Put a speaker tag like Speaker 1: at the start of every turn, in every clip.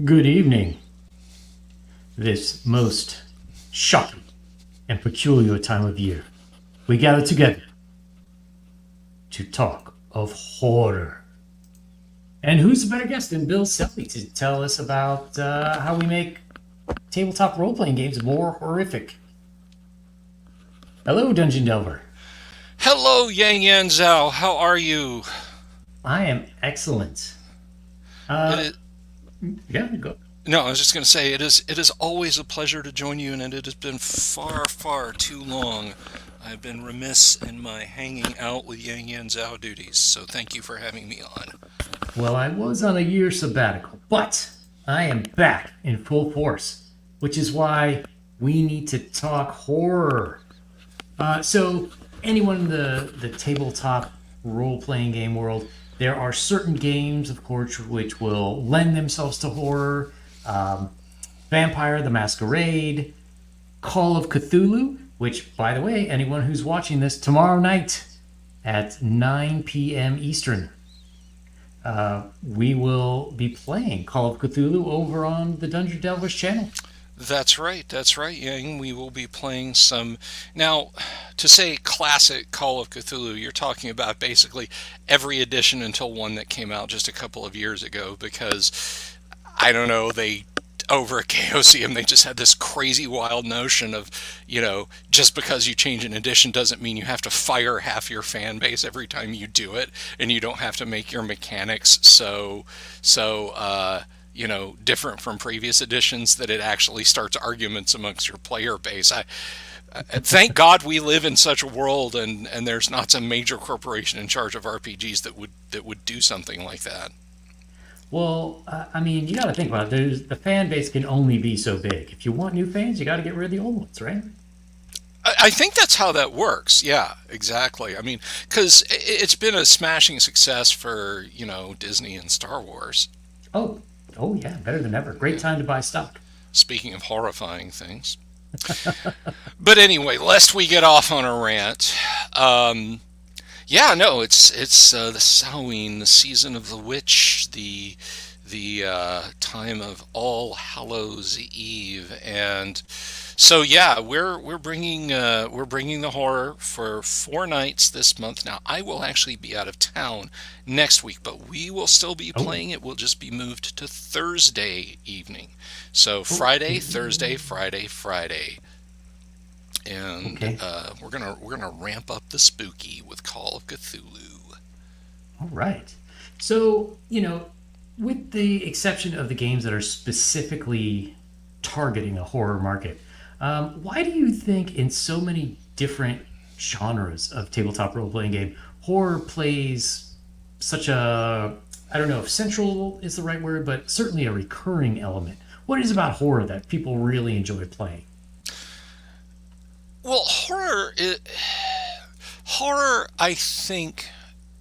Speaker 1: Good evening. This most shocking and peculiar time of year, we gather together to talk of horror. And who's a better guest than Bill Silvey to tell us about how we make tabletop role playing games more horrific? Hello, Dungeon Delver.
Speaker 2: Hello, Yang Yan Zhao. How are you?
Speaker 1: I am excellent.
Speaker 2: It
Speaker 1: Uh,
Speaker 2: is,
Speaker 1: yeah, go.
Speaker 2: no, I was just going to say it is always a pleasure to join you, and it has been far, far too long. I've been remiss in my hanging out with Yang Yan Zhao duties, so thank you for having me on.
Speaker 1: Well, I was on a year sabbatical, but I am back in full force, which is why we need to talk horror. So, anyone in the tabletop role playing game world, there are certain games, of course, which will lend themselves to horror. Um, Vampire the Masquerade, Call of Cthulhu, which, by the way, anyone who's watching this tomorrow night at 9 p.m. Eastern, we will be playing Call of Cthulhu over on the Dungeon Delvers channel.
Speaker 2: That's right, Yang. We will be playing some. Now, to say classic Call of Cthulhu, you're talking about basically every edition until one that came out just a couple of years ago, because I don't know, they over at Chaosium they just had this crazy wild notion of, just because you change an edition doesn't mean you have to fire half your fan base every time you do it, and you don't have to make your mechanics different from previous editions that it actually starts arguments amongst your player base. Thank God we live in such a world, and there's not some major corporation in charge of RPGs that would do something like that.
Speaker 1: Well, I mean, you got to think about it. The fan base can only be so big. If you want new fans, you got to get rid of the old ones, right?
Speaker 2: I think that's how that works. Yeah, exactly. I mean, because it's been a smashing success for, Disney and Star Wars.
Speaker 1: Oh, oh yeah, better than ever. Great time to buy stock.
Speaker 2: Speaking of horrifying things. But anyway, lest we get off on a rant, yeah, no, it's the Halloween, the season of the witch, the time of All Hallows Eve, and so yeah, we're bringing the horror for 4 nights this month. Now I will actually be out of town next week, but we will still be
Speaker 1: Oh,
Speaker 2: playing. It will just be moved to Thursday evening. So
Speaker 1: oh,
Speaker 2: Friday, Thursday, Friday, Friday, and
Speaker 1: okay.
Speaker 2: we're gonna ramp up the spooky with Call of Cthulhu.
Speaker 1: All right. So, with the exception of the games that are specifically targeting a horror market, why do you think in so many different genres of tabletop role playing game, horror plays such a, I don't know if central is the right word, but certainly a recurring element? What is about horror that people really enjoy playing?
Speaker 2: Well, horror, I think,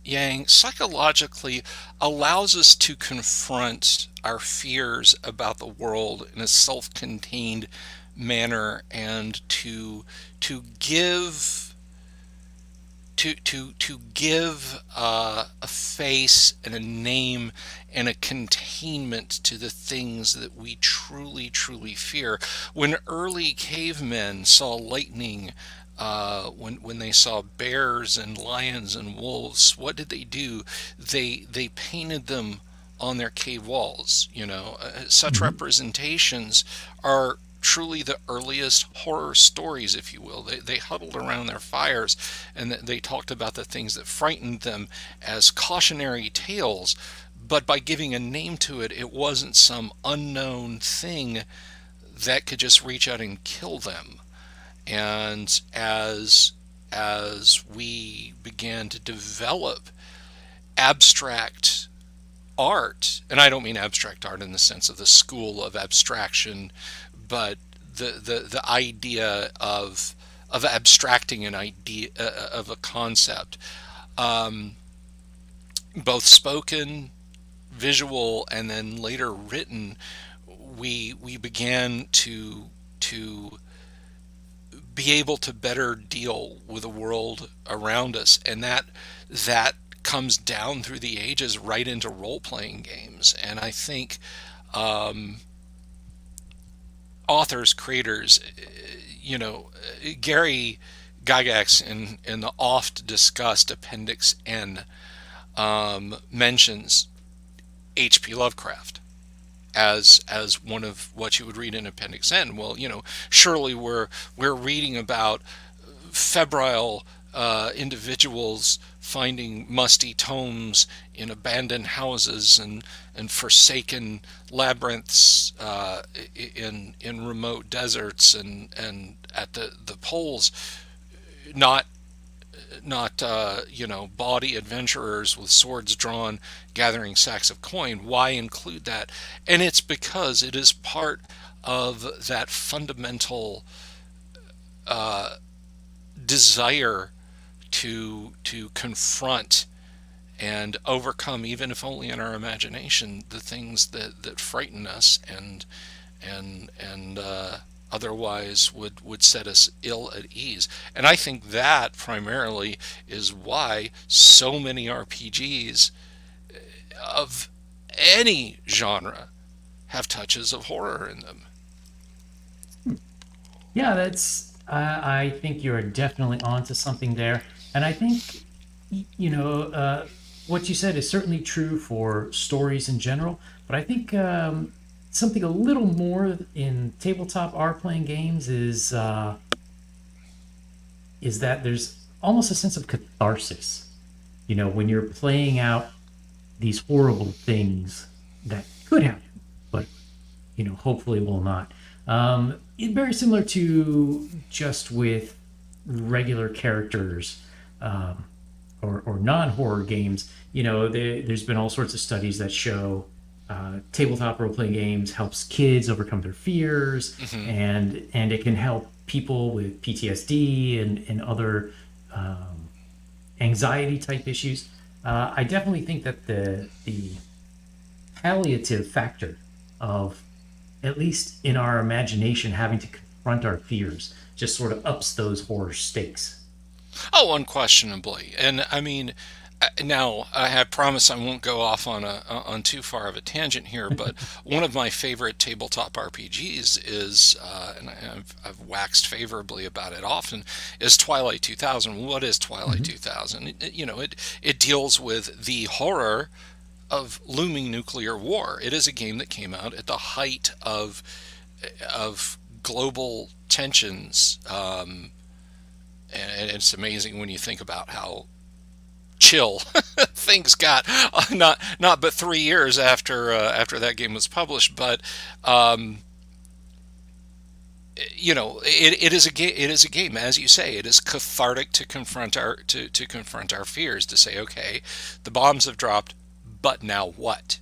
Speaker 2: Yang, psychologically allows us to confront our fears about the world in a self-contained manner, and to give a face and a name and a containment to the things that we truly, truly fear. When early cavemen saw lightning, when they saw bears and lions and wolves, what did they do? They painted them on their cave walls. Such
Speaker 1: Mhm.
Speaker 2: representations are truly the earliest horror stories, if you will. They huddled around their fires, and they talked about the things that frightened them as cautionary tales. But by giving a name to it, it wasn't some unknown thing that could just reach out and kill them. And as we began to develop abstract art, and I don't mean abstract art in the sense of the school of abstraction, but the idea of abstracting an idea, of a concept, um, both spoken, visual, and then later written. We began to be able to better deal with the world around us, and that comes down through the ages right into role playing games. And I think um, authors, creators, you know, Gary Gygax in the oft discussed Appendix N mentions H.P. Lovecraft as one of what you would read in Appendix N. Well, surely we're reading about febrile individuals finding musty tomes in abandoned houses and forsaken labyrinths in remote deserts and at the poles, not bawdy adventurers with swords drawn gathering sacks of coin. Why include that? And it's because it is part of that fundamental desire to confront and overcome, even if only in our imagination, the things that frighten us and otherwise would set us ill at ease. And I think that primarily is why so many RPGs of any genre have touches of horror in them.
Speaker 1: Yeah, that's. I think you're definitely onto something there, and I think what you said is certainly true for stories in general. But I think something a little more in tabletop R-playing games is that there's almost a sense of catharsis. When you're playing out these horrible things that could happen, but hopefully will not. Very similar to just with regular characters or non-horror games. There's been all sorts of studies that show tabletop role-playing games helps kids overcome their fears, and it can help people with PTSD and other anxiety type issues. I definitely think that the palliative factor of, at least in our imagination, having to confront our fears just sort of ups those horror stakes.
Speaker 2: Oh, unquestionably. And I mean, now I have promised I won't go off on too far of a tangent here, but one of my favorite tabletop RPGs is, and I've waxed favorably about it often, is Twilight 2000. What is Twilight 2000? It deals with the horror of looming nuclear war. It is a game that came out at the height of global tensions, and it's amazing when you think about how chill things got. Not but 3 years after that game was published, but it is a game. It is a game, as you say. It is cathartic to confront our fears. To say, okay, the bombs have dropped, but now what?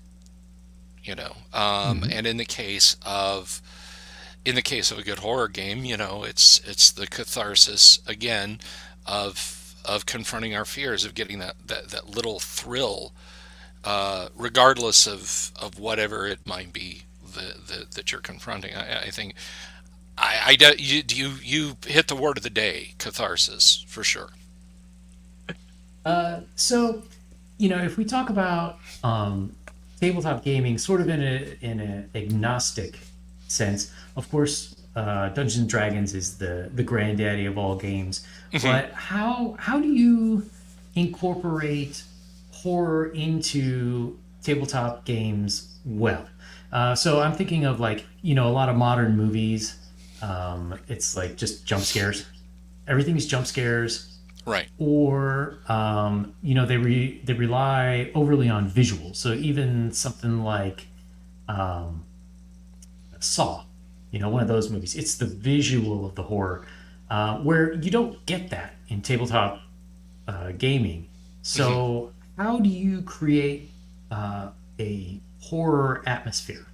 Speaker 2: And in the case of a good horror game, it's the catharsis again of confronting our fears, of getting that little thrill, regardless of whatever it might be that you're confronting. I think you hit the word of the day, catharsis, for sure.
Speaker 1: So, if we talk about tabletop gaming, sort of in an agnostic sense, of course, Dungeons and Dragons is the granddaddy of all games. But how do you incorporate horror into tabletop games well? So I'm thinking of, like, a lot of modern movies. It's like just jump scares. Everything's jump scares.
Speaker 2: Right.
Speaker 1: Or they rely overly on visuals. So even something like Saw, one of those movies. It's the visual of the horror, where you don't get that in tabletop gaming. So how do you create a horror atmosphere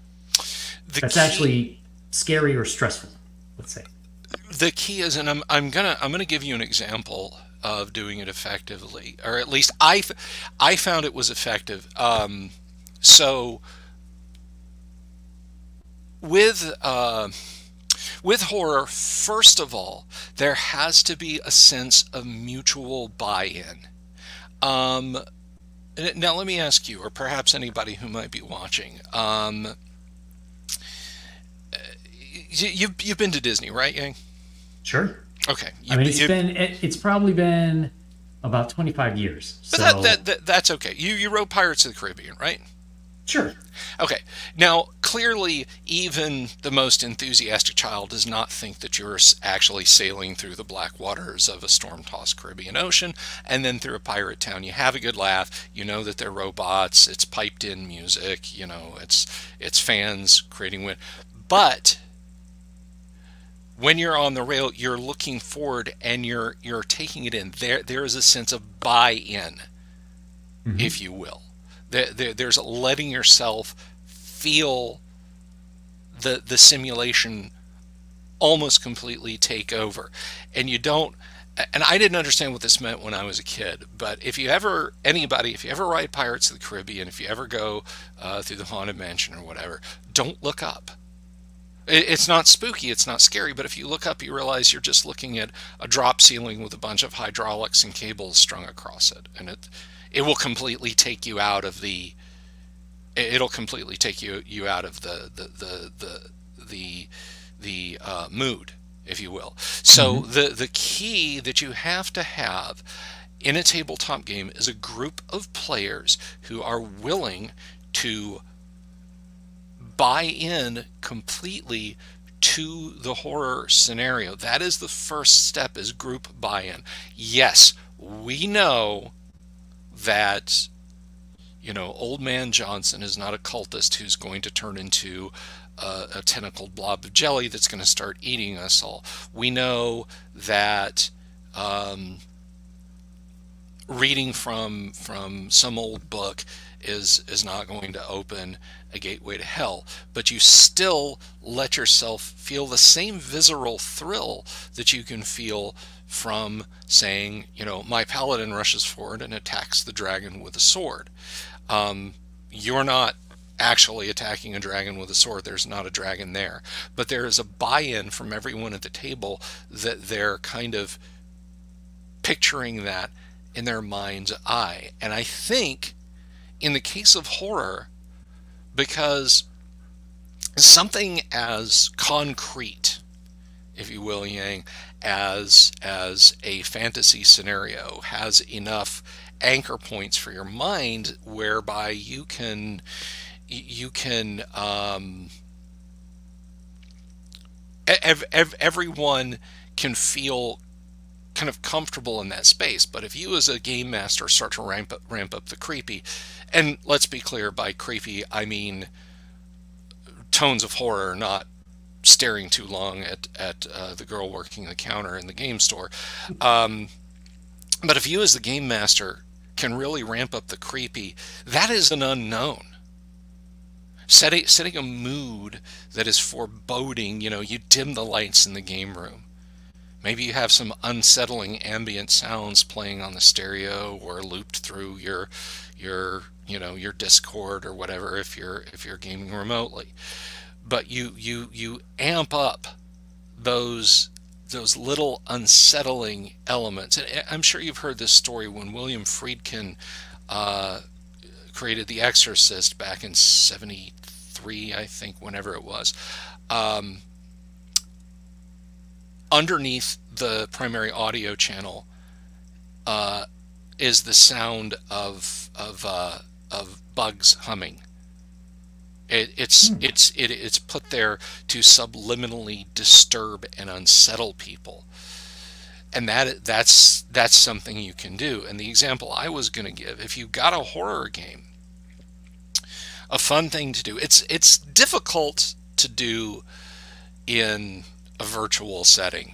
Speaker 1: that's actually scary or stressful? Let's say
Speaker 2: the key is, and I'm gonna give you an example of doing it effectively, or at least I found it was effective. So with horror, first of all, there has to be a sense of mutual buy-in. Now let me ask you, or perhaps anybody who might be watching, You've been to Disney, right, Yang?
Speaker 1: Sure.
Speaker 2: Okay,
Speaker 1: I mean, it's probably been about 25 years.
Speaker 2: but
Speaker 1: So
Speaker 2: that's okay. You wrote Pirates of the Caribbean, right?
Speaker 1: sure.
Speaker 2: Okay. Now, clearly, even the most enthusiastic child does not think that you're actually sailing through the black waters of a storm-tossed Caribbean Ocean and then through a pirate town. You have a good laugh. You know that they're robots. It's piped-in music. You know, it's fans creating wind. But when you're on the rail, you're looking forward and you're taking it in. There is a sense of buy-in,
Speaker 1: Hmm.
Speaker 2: if you will. There's letting yourself feel the simulation almost completely take over, and you don't. And I didn't understand what this meant when I was a kid. But if you ever ride Pirates of the Caribbean, if you ever go through the Haunted Mansion or whatever, don't look up. It's not spooky, it's not scary, but if you look up, you realize you're just looking at a drop ceiling with a bunch of hydraulics and cables strung across it, and it will completely take you out of the it'll completely take you out of the mood, if you will. So
Speaker 1: Hmm.
Speaker 2: the key that you have to have in a tabletop game is a group of players who are willing to buy in completely to the horror scenario. That is the first step, is group buy-in. Yes, we know that old man Johnson is not a cultist who's going to turn into a tentacled blob of jelly that's going to start eating us all. We know that reading from some old book is not going to open a gateway to hell, but you still let yourself feel the same visceral thrill that you can feel from saying, my paladin rushes forward and attacks the dragon with a sword. You're not actually attacking a dragon with a sword. There's not a dragon there. But there is a buy-in from everyone at the table that they're kind of picturing that in their mind's eye. And I think in the case of horror, because something as concrete, if you will, Yang, as a fantasy scenario has enough anchor points for your mind whereby everyone can feel kind of comfortable in that space. But if you as a game master start to ramp up the creepy, and let's be clear, by creepy I mean tones of horror, not staring too long at the girl working the counter in the game store. Um, but if you as the game master can really ramp up the creepy, that is an unknown. Setting a mood that is foreboding, you dim the lights in the game room. Maybe you have some unsettling ambient sounds playing on the stereo or looped through your Discord or whatever if you're gaming remotely. But you amp up those little unsettling elements. And I'm sure you've heard this story when William Friedkin uh, created The Exorcist back in '73, I think, whenever it was. Um, Underneath the primary audio channel uh, is the sound of bugs humming.
Speaker 1: Hmm.
Speaker 2: It's put there to subliminally disturb and unsettle people, and that's something you can do. And the example I was going to give, if you got a horror game, a fun thing to do. It's difficult to do in a virtual setting,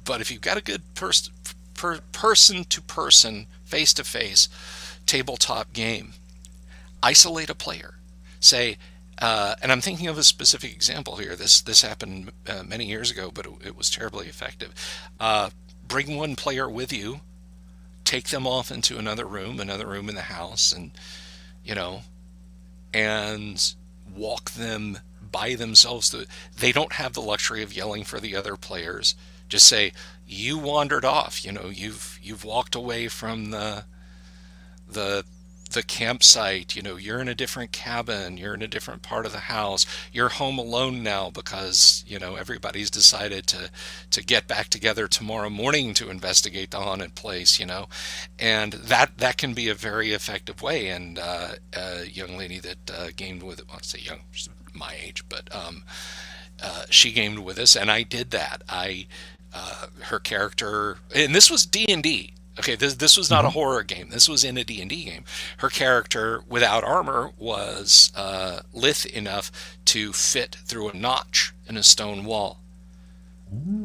Speaker 2: but if you've got a good person to person, face to face tabletop game, isolate a player. Say, and I'm thinking of a specific example here. This happened many years ago, but it was terribly effective. Bring one player with you, take them off into another room in the house, and you know, and walk them by themselves. They don't have the luxury of yelling for the other players. Just say, you wandered off. You've walked away from the the campsite. You're in a different cabin, you're in a different part of the house, you're home alone now because everybody's decided to get back together tomorrow morning to investigate the haunted place. And that can be a very effective way. And a young lady that gamed with, well, I say young, she's my age, but she gamed with us, and I did that. Her character, and this was D&D. Okay, this was not a horror game. This was in a D&D game. Her character, without armor, was lithe enough to fit through a notch in a stone wall.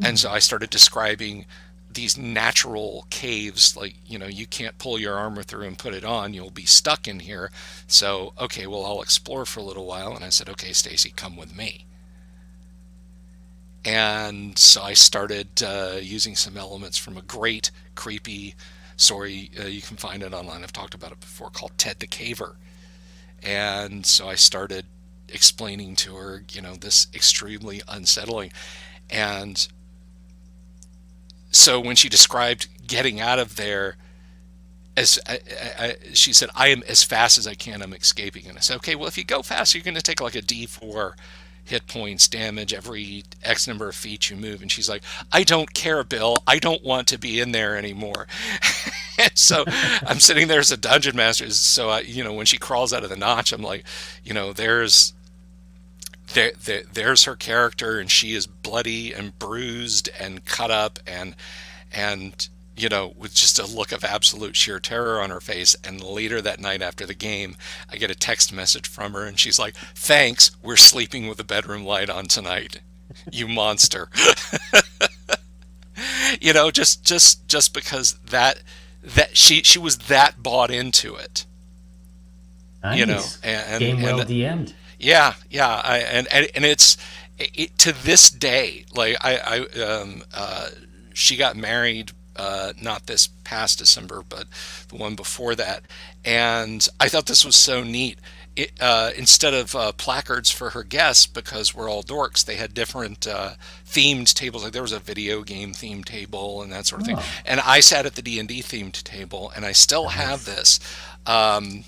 Speaker 2: And so I started describing these natural caves, like, you can't pull your armor through and put it on. You'll be stuck in here. So, okay, well, I'll explore for a little while. And I said, okay, Stacy, come with me. And so I started using some elements from a great creepy story. You can find it online. I've talked about it before, called Ted the Caver. And so I started explaining to her, this extremely unsettling. And so when she described getting out of there, she said, I am as fast as I can. I'm escaping. And I said, okay, well, if you go fast, you're going to take like a D4 hit points damage every X number of feet you move. And she's like, I don't care, Bill. I don't want to be in there anymore. And so I'm sitting there as a dungeon master. So when she crawls out of the notch, I'm like, there's her character, and she is bloody and bruised and cut up and with just a look of absolute sheer terror on her face. And later that night after the game, I get a text message from her, and she's like, thanks, we're sleeping with the bedroom light on tonight, you monster. Just because that she was that bought into it.
Speaker 1: Nice. Game well DM'd.
Speaker 2: Yeah. And it's to this day, like she got married, not this past December, but the one before that. And I thought this was so neat. Instead of placards for her guests, because we're all dorks, they had different themed tables. Like there was a video game themed table and that sort of thing. And I sat at the D&D themed table, and I still have this. I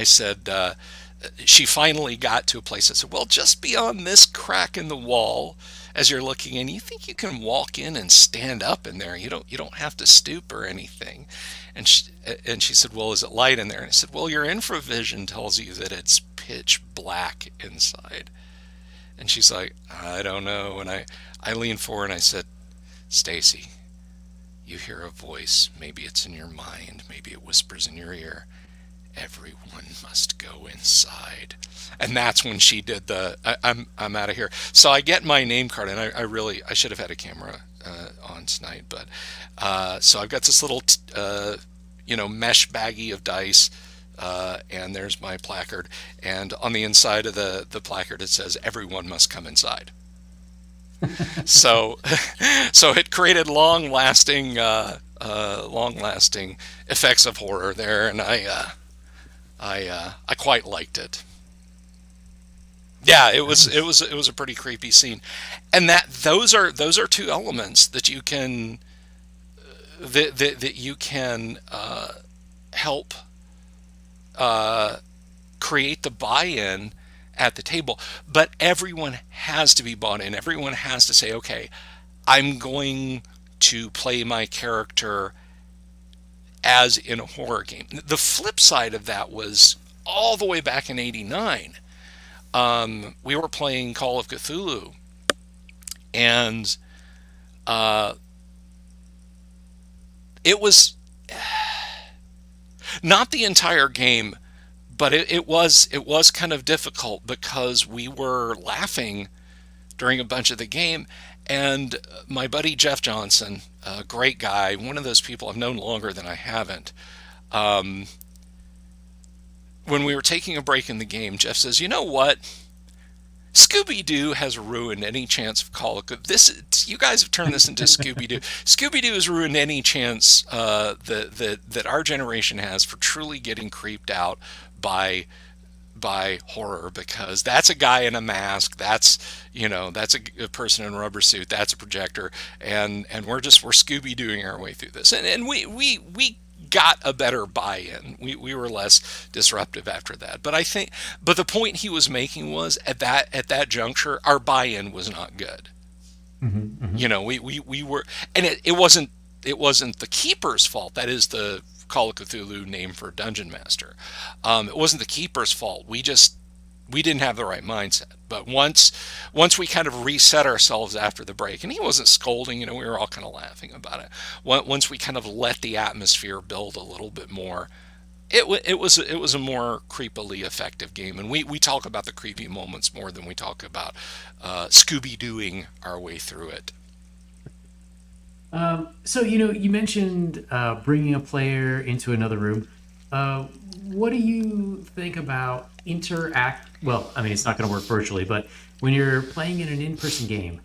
Speaker 2: said, she finally got to a place that said, well, just beyond this crack in the wall, as you're looking in, you think you can walk in and stand up in there. You don't have to stoop or anything. And she said, well, is it light in there? And I said, well, your infravision tells you that it's pitch black inside. And she's like, I don't know. And I leaned forward and I said, Stacy, you hear a voice. Maybe it's in your mind. Maybe it whispers in your ear. Everyone must go inside. And that's when she did the I'm out of here. So I get my name card, and I should have had a camera on tonight, but so I've got this little mesh baggie of dice, and there's my placard, and on the inside of the placard it says, everyone must come inside. so it created long lasting effects of horror there, and I quite liked it. Yeah, it was a pretty creepy scene, and those are two elements that you can help create the buy-in at the table. But everyone has to be bought in. Everyone has to say, okay, I'm going to play my character as in a horror game. The flip side of that was all the way back in '89. We were playing Call of Cthulhu, and it was not the entire game, but it was kind of difficult because we were laughing during a bunch of the game. And my buddy Jeff Johnson, a great guy, one of those people I've known longer than I haven't, when we were taking a break in the game, Jeff says, you know what? Scooby-Doo has ruined any chance of Call of Cthulhu. You guys have turned this into Scooby-Doo. Scooby-Doo has ruined any chance that our generation has for truly getting creeped out by horror, because that's a guy in a mask, that's a person in a rubber suit, that's a projector, and we're Scooby-Dooing our way through this, and we got a better buy-in. We were less disruptive after that. But the point he was making was at that juncture, our buy-in was not good.
Speaker 1: Hmm.
Speaker 2: We were, and it wasn't the keeper's fault. That is the Call of Cthulhu name for dungeon master. It wasn't the keeper's fault. We didn't have the right mindset. But once we kind of reset ourselves after the break, and he wasn't scolding, we were all kind of laughing about it. Once we kind of let the atmosphere build a little bit more, it was a more creepily effective game. And we talk about the creepy moments more than we talk about Scooby Dooing our way through it.
Speaker 1: So you mentioned bringing a player into another room. Uh, what do you think about interact? Well, I mean, it's not going to work virtually, but when you're playing in an in-person game,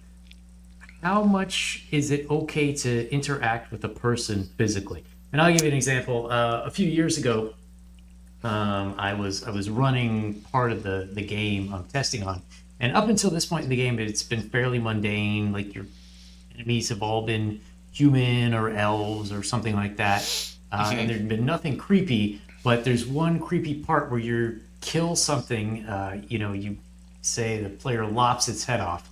Speaker 1: how much is it okay to interact with a person physically? And I'll give you an example. A few years ago, I was running part of the game I'm testing on, and up until this point in the game, it's been fairly mundane. Like your enemies have all been human or elves or something like that, and there's been nothing creepy. But there's one creepy part where you kill something. You say the player lops its head off,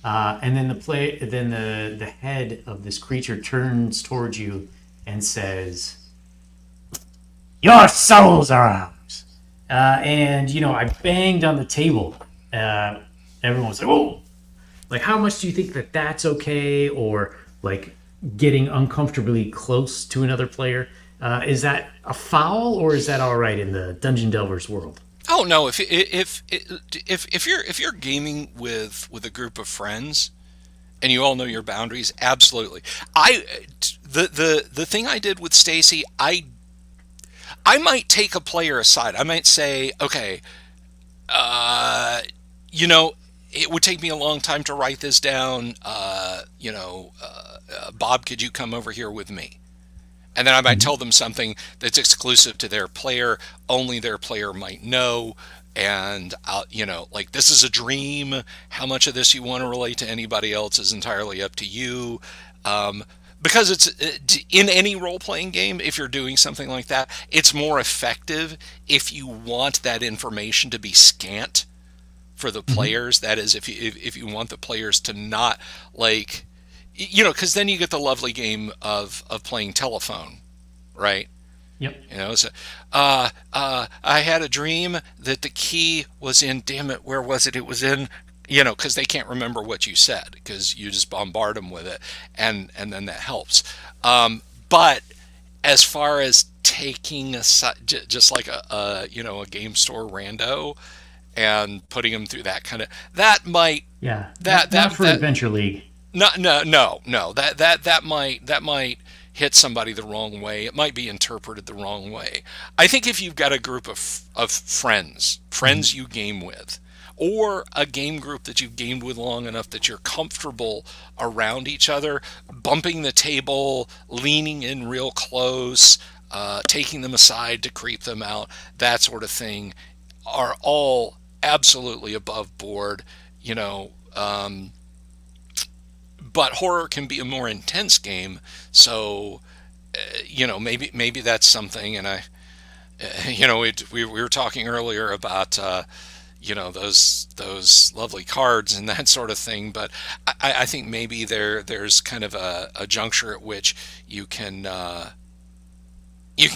Speaker 1: and then the head of this creature turns towards you and says, "Your souls are ours." And I banged on the table. Everyone was like, "Whoa!" Like, how much do you think that that's okay, or like getting uncomfortably close to another player? Is that a foul, or is that all right in the Dungeon Delvers world?
Speaker 2: Oh no! If you're gaming with a group of friends and you all know your boundaries, absolutely. The thing I did with Stacy, I might take a player aside. I might say, okay, uh, you know, it would take me a long time to write this down. Bob, could you come over here with me? And then I might tell them something that's exclusive to their player, only their player might know. And like, this is a dream. How much of this you want to relate to anybody else is entirely up to you. Um, because in any role-playing game, if you're doing something like that, it's more effective if you want that information to be scant for the
Speaker 1: Mm-hmm.
Speaker 2: players. That is, if you want the players to not, like, because then you get the lovely game of playing telephone, right?
Speaker 1: Yep.
Speaker 2: So, I had a dream that the key was in. Damn it, where was it? It was in. Because they can't remember what you said because you just bombard them with it, and then that helps. But as far as taking just like a game store rando and putting them through that kind of, that might
Speaker 1: Yeah.
Speaker 2: that
Speaker 1: Not
Speaker 2: that
Speaker 1: for
Speaker 2: that
Speaker 1: Adventure League.
Speaker 2: no, no, no, no. That might hit somebody the wrong way. It might be interpreted the wrong way. I think if you've got a group of friends
Speaker 1: Hmm.
Speaker 2: you game with, or a game group that you've gamed with long enough that you're comfortable around each other, bumping the table, leaning in real close, taking them aside to creep them out, that sort of thing, are all absolutely above board. You know, um, but horror can be a more intense game. So maybe that's something. And we were talking earlier about those lovely cards and that sort of thing. But I think maybe there's kind of a juncture at which you can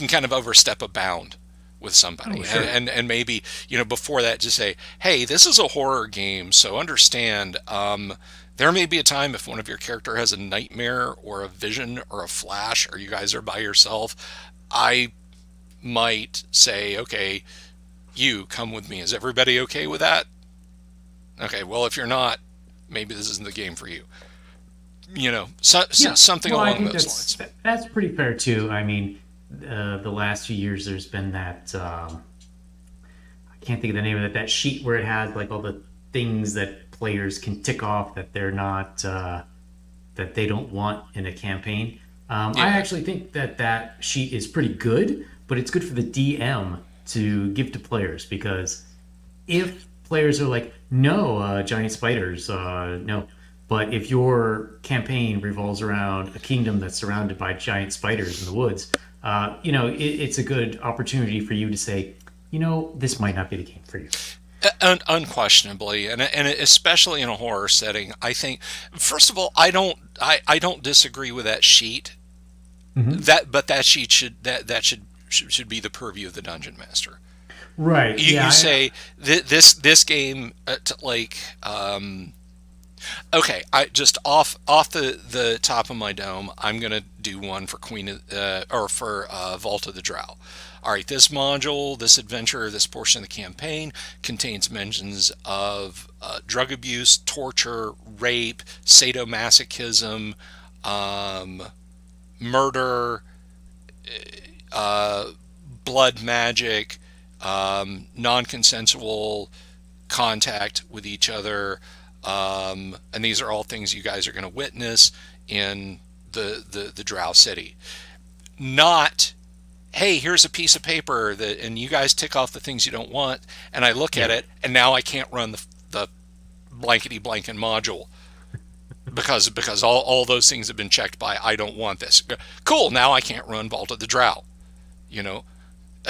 Speaker 2: kind of overstep a bound with somebody,
Speaker 1: Oh, sure.
Speaker 2: and maybe before that, just say, hey, this is a horror game, so understand, there may be a time if one of your character has a nightmare or a vision or a flash, or you guys are by yourself, I might say, okay, you come with me. Is everybody okay with that? Okay, well, if you're not, maybe this isn't the game for you.
Speaker 1: Yeah.
Speaker 2: Something
Speaker 1: Well, I
Speaker 2: along
Speaker 1: think
Speaker 2: those lines.
Speaker 1: that's pretty fair too. I mean, the last few years, there's been that. I can't think of the name of it. That sheet where it has like all the things that players can tick off that they're not that they don't want in a campaign. I
Speaker 2: Yeah.
Speaker 1: actually think that sheet is pretty good, but it's good for the DM to give to players because if players are like, no, giant spiders, no. But if your campaign revolves around a kingdom that's surrounded by giant spiders in the woods, it's a good opportunity for you to say, this might not be the game for you.
Speaker 2: Unquestionably, and especially in a horror setting, I think. First of all, I don't disagree with that sheet.
Speaker 1: Hmm.
Speaker 2: But that sheet should be the purview of the dungeon master.
Speaker 1: Right.
Speaker 2: You
Speaker 1: Yeah.
Speaker 2: say this game like okay, I just off the top of my dome, I'm gonna do one for or for Vault of the Drow. All right, this module, this adventure, this portion of the campaign contains mentions of drug abuse, torture, rape, sadomasochism, um, murder, uh, blood magic, non-consensual contact with each other, and these are all things you guys are going to witness in the Drow City. Not, hey, here's a piece of paper and you guys tick off the things you don't want, and I look at
Speaker 1: Yeah.
Speaker 2: it, and now I can't run the blankety blanket module because all those things have been checked by I don't want this. Cool, now I can't run Vault of the Drow. You know,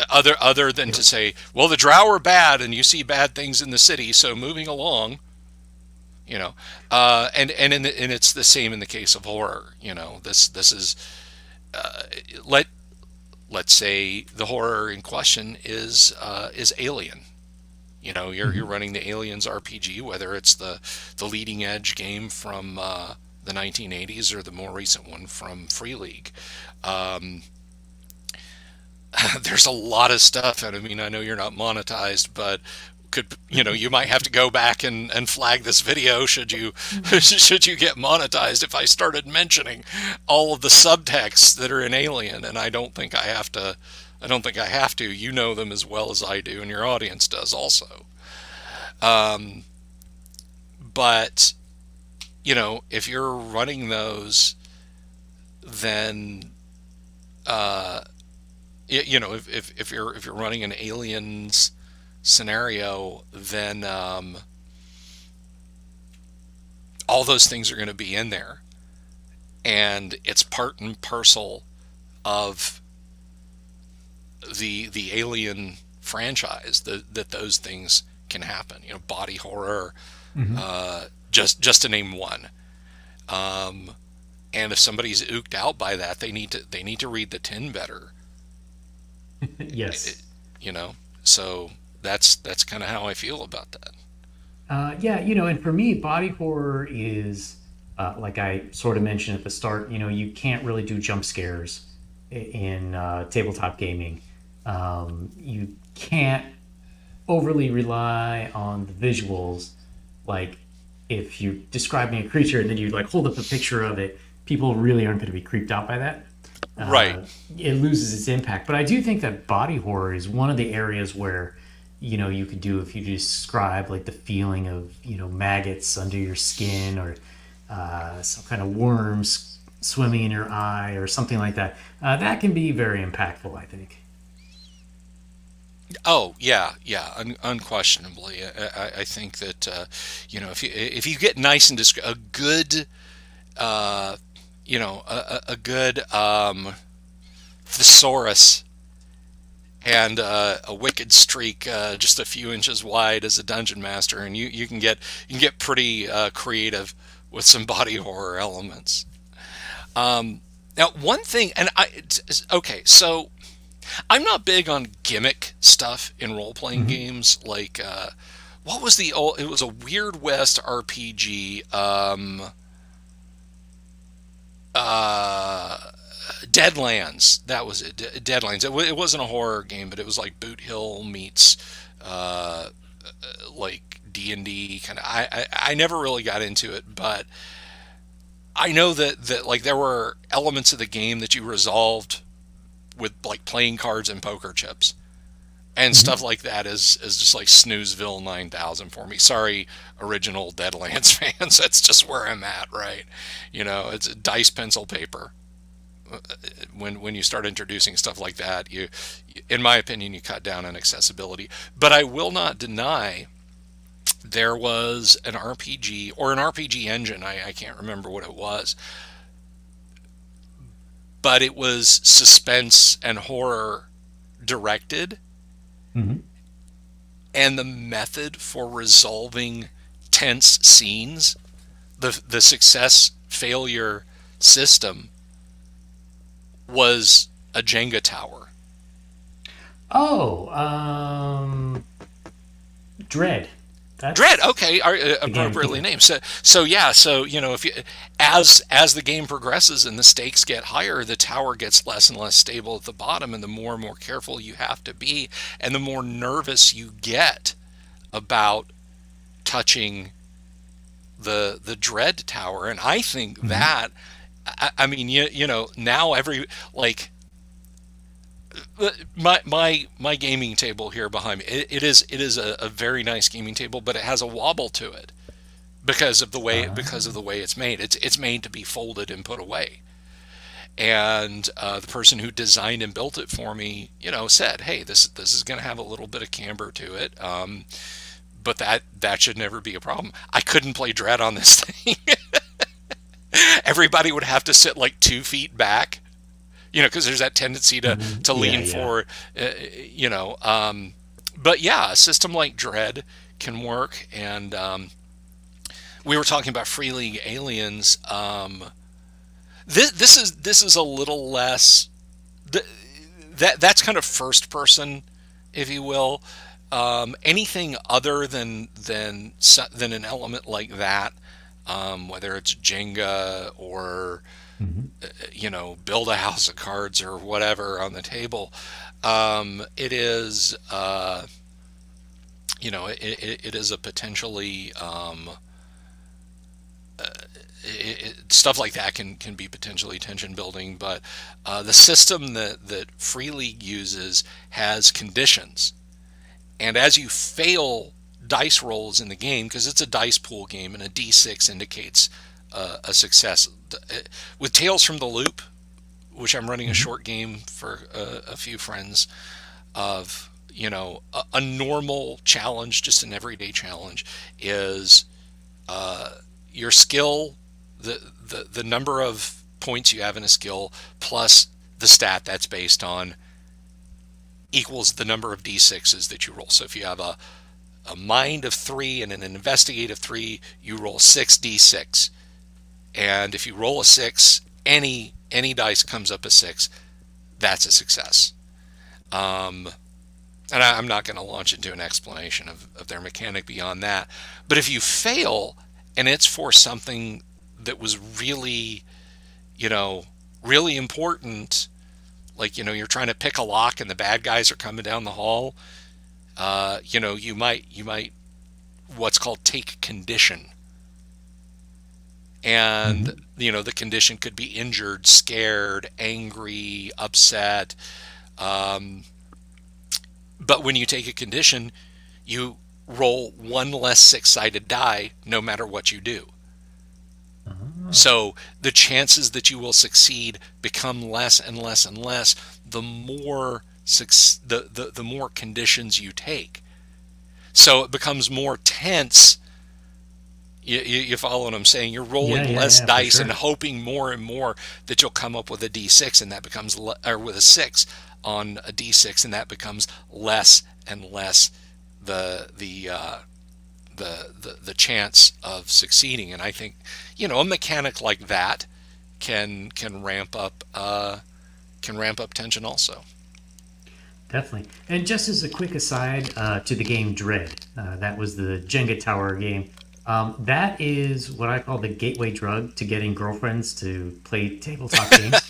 Speaker 2: other than
Speaker 1: Yeah.
Speaker 2: to say, well, the Drow are bad, and you see bad things in the city, so moving along. You know, and it's the same in the case of horror. This is uh, let let's say the horror in question is Alien. You're
Speaker 1: Hmm.
Speaker 2: running the Aliens RPG, whether it's the leading edge game from the 1980s or the more recent one from Free League. Um, there's a lot of stuff, and I mean, I know you're not monetized, but you might have to go back and flag this video should you should you get monetized if I started mentioning all of the subtexts that are in Alien, and I don't think I have to. You know them as well as I do, and your audience does also. um, but if you're running those, then uh, if you're running an Aliens scenario, then all those things are going to be in there, and it's part and parcel of the Alien franchise that those things can happen. Body horror,
Speaker 1: Hmm.
Speaker 2: just to name one. Um, and if somebody's ooked out by that, they need to read the tin better. It,
Speaker 1: Yes.
Speaker 2: you know, so that's kind of how I feel about that.
Speaker 1: Yeah, and for me, body horror is like I sort of mentioned at the start. You can't really do jump scares in tabletop gaming. You can't overly rely on the visuals. Like if you're describing a creature and then you like hold up a picture of it, people really aren't going to be creeped out by that.
Speaker 2: Right.
Speaker 1: uh, it loses its impact. But I do think that body horror is one of the areas where you could do if you describe like the feeling of maggots under your skin or some kind of worms swimming in your eye or something like that. That can be very impactful, I think.
Speaker 2: Oh yeah, yeah, unquestionably. I think that if you get nice and a good a good thesaurus and a wicked streak just a few inches wide as a dungeon master, and you can get pretty creative with some body horror elements. Now, one thing, okay, so I'm not big on gimmick stuff in role playing
Speaker 1: Hmm.
Speaker 2: games. Like, what was the old? It was a Weird West RPG. Uh, Deadlands. That was it. Deadlands. It wasn't a horror game, but it was like Boot Hill meets uh, like D&D kind of. I never really got into it, but I know that like there were elements of the game that you resolved with like playing cards and poker chips and stuff
Speaker 1: Hmm.
Speaker 2: like that is just like Snoozeville 9000 for me. Sorry, original Deadlands fans. That's just where I'm at, right? It's dice, pencil, paper. When you start introducing stuff like that, in my opinion, you cut down on accessibility. But I will not deny there was an RPG or an RPG engine. I can't remember what it was, but it was suspense and horror directed,
Speaker 1: Hmm.
Speaker 2: and the method for resolving tense scenes, the success failure system was a Jenga tower.
Speaker 1: Oh, Dread.
Speaker 2: Dread,
Speaker 1: That's
Speaker 2: okay,
Speaker 1: the game I'm thinking
Speaker 2: appropriately
Speaker 1: of.
Speaker 2: named. So yeah, so if you, as the game progresses and the stakes get higher, the tower gets less and less stable at the bottom, and the more careful you have to be, and the more nervous you get about touching the Dread tower. And I think
Speaker 1: Hmm.
Speaker 2: that, I mean, now every, like, my gaming table here behind me, it is a very nice gaming table, but it has a wobble to it because of the way it's made. It's made to be folded and put away. And the person who designed and built it for me, said, "Hey, this is going to have a little bit of camber to it, but that should never be a problem." I couldn't play Dread on this thing. Everybody would have to sit like 2 feet back, because there's that tendency to
Speaker 1: Hmm.
Speaker 2: to
Speaker 1: Yeah,
Speaker 2: lean
Speaker 1: yeah.
Speaker 2: forward. Uh, you know, but yeah, a system like Dread can work. And we were talking about Free League Aliens. This is a little less. th- that's kind of first person, if you will. Anything other than an element like that, whether it's Jenga or
Speaker 1: Hmm.
Speaker 2: build a house of cards or whatever on the table, it is it is a potentially stuff like that can be potentially tension building. But the system that Free League uses has conditions, and as you fail dice rolls in the game, because it's a dice pool game and a d6 indicates a success. With Tales from the Loop, which I'm running a
Speaker 1: Hmm.
Speaker 2: short game for a few friends of, a normal challenge, just an everyday challenge, is your skill, the number of points you have in a skill plus the stat that's based on equals the number of d6s that you roll. So if you have a mind of 3 and an investigate of 3, you roll 6d6. And if you roll a 6, any dice comes up a 6, that's a success. Um, and I'm not going to launch into an explanation of their mechanic beyond that. But if you fail and it's for something that was really, you know, really important, like, you're trying to pick a lock and the bad guys are coming down the hall, you might what's called take condition. And,
Speaker 1: Hmm.
Speaker 2: the condition could be injured, scared, angry, upset. Um, but when you take a condition, you roll one less six-sided die no matter what you do.
Speaker 1: Oh.
Speaker 2: So the chances that you will succeed become less and less and less the more the more conditions you take. So it becomes more tense. You follow what I'm saying? You're
Speaker 1: Yeah,
Speaker 2: rolling
Speaker 1: yeah,
Speaker 2: less
Speaker 1: yeah, for
Speaker 2: dice and
Speaker 1: sure.
Speaker 2: hoping more and more that you'll come up with a d6, and that becomes or with a 6 on a d6, and that becomes less and less the chance of succeeding. And I think, a mechanic like that can ramp up tension also.
Speaker 1: Definitely. And just as a quick aside to the game Dread, that was the Jenga Tower game. That is what I call the gateway drug to getting girlfriends to play tabletop games.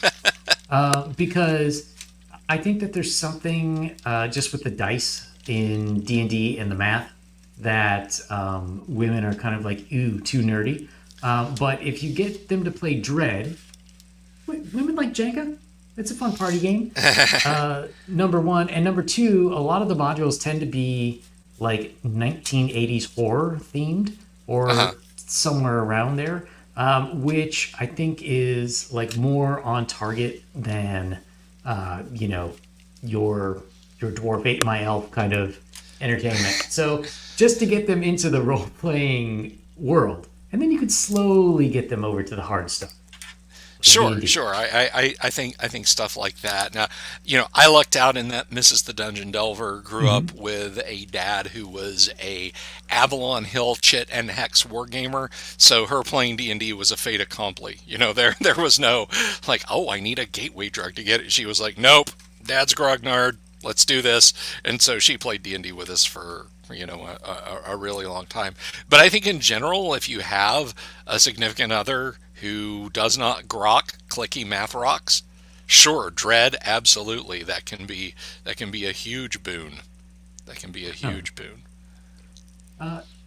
Speaker 1: Because I think that there's something just with the dice in D&D and the math that women are kind of like, ooh, too nerdy. But if you get them to play Dread, women like Jenga. It's a fun party game. Number one. And number two, a lot of the modules tend to be like 1980s horror themed
Speaker 2: Uh-huh.
Speaker 1: or somewhere around there, which I think is like more on target than, you know, your your dwarf ate my elf kind of entertainment. So just to get them into the role playing world, and then you could slowly get them over to the hard stuff. with
Speaker 2: Sure,
Speaker 1: D&D.
Speaker 2: sure. I think stuff like that. Now, I lucked out in that Mrs. the Dungeon Delver grew up
Speaker 1: Hmm.
Speaker 2: with a dad who was a Avalon Hill Chit and Hex wargamer, so her playing D&D was a fait accompli. There was no like, oh, I need a gateway drug to get it. She was like, nope, Dad's grognard. Let's do this. And so she played D&D with us for a really long time. But I think in general, if you have a significant other who does not grok clicky math rocks, sure, dread, absolutely, that can be a huge boon. That can be a
Speaker 1: Oh.
Speaker 2: huge boon.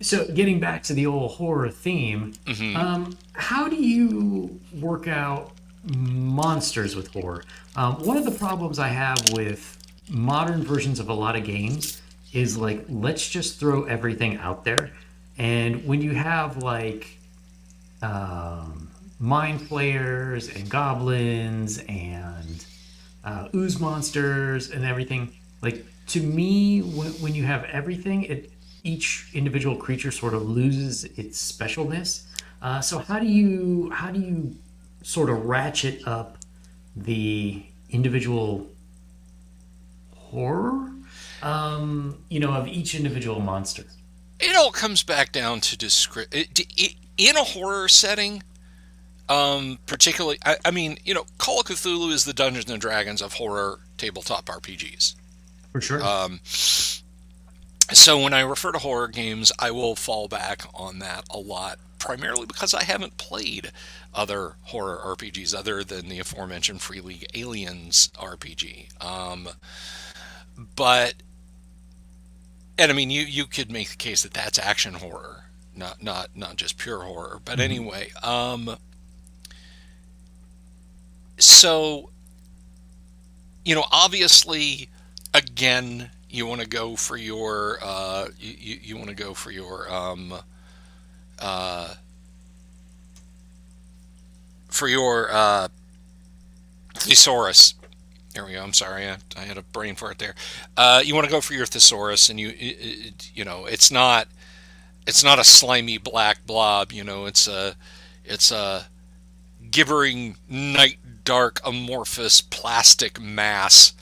Speaker 1: So getting back to the old horror theme,
Speaker 2: Hmm.
Speaker 1: how do you work out monsters with horror? One of the problems I have with modern versions of a lot of games is like, let's just throw everything out there. And when you have like mind flayers and goblins and ooze monsters and everything. Like to me, when you have everything, each individual creature sort of loses its specialness. So how do you sort of ratchet up the individual horror, of each individual monster?
Speaker 2: It all comes back down to in a horror setting. Particularly, I mean, Call of Cthulhu is the Dungeons and Dragons of horror tabletop RPGs.
Speaker 1: For sure.
Speaker 2: Um, so when I refer to horror games, I will fall back on that a lot, primarily because I haven't played other horror RPGs other than the aforementioned Free League Aliens RPG. But and I mean, you could make the case that that's action horror, not just pure horror. But
Speaker 1: Hmm.
Speaker 2: anyway, so obviously, again, you want to go for your you want to go uh, for your thesaurus. There we go. I'm sorry, I had a brain fart there. You want to go for your thesaurus, and it's not a slimy black blob. It's a gibbering night dark amorphous plastic mass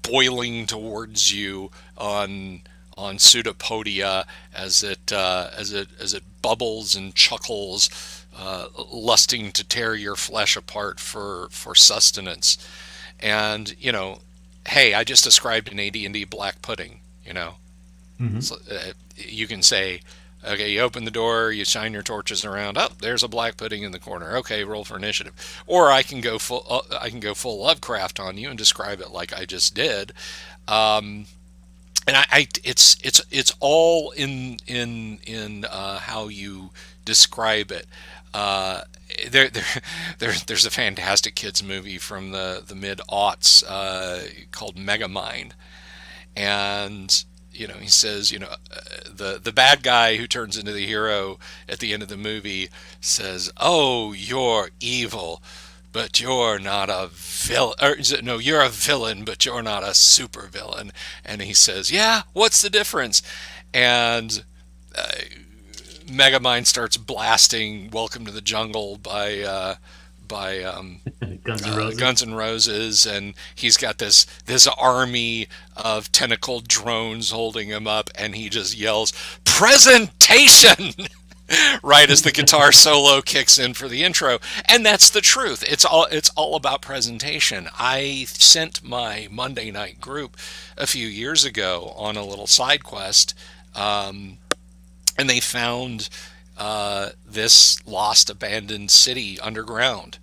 Speaker 2: boiling towards you on pseudopodia as it bubbles and chuckles, lusting to tear your flesh apart for sustenance. And hey, I just described an AD&D black pudding.
Speaker 1: Hmm.
Speaker 2: So, you can say, okay, you open the door, you shine your torches around. Oh, there's a black pudding in the corner. Okay, roll for initiative. Or I can go full Lovecraft on you and describe it like I just did. Um, and it's all in how you describe it. Uh, there's a fantastic kids movie from the mid aughts called Megamind, and he says, the bad guy who turns into the hero at the end of the movie says, "Oh, you're evil, but you're not a villain." Or no, you're a villain, but you're not a super villain. And he says, "Yeah, what's the difference?" And uh, Megamind starts blasting "Welcome to the Jungle" by
Speaker 1: Guns N' Roses.
Speaker 2: Guns N' Roses, and he's got this army of tentacled drones holding him up, and he just yells "presentation" right as the guitar solo kicks in for the intro. And that's the truth. It's all about presentation. I sent my Monday night group a few years ago on a little side quest, and they found this lost abandoned city underground,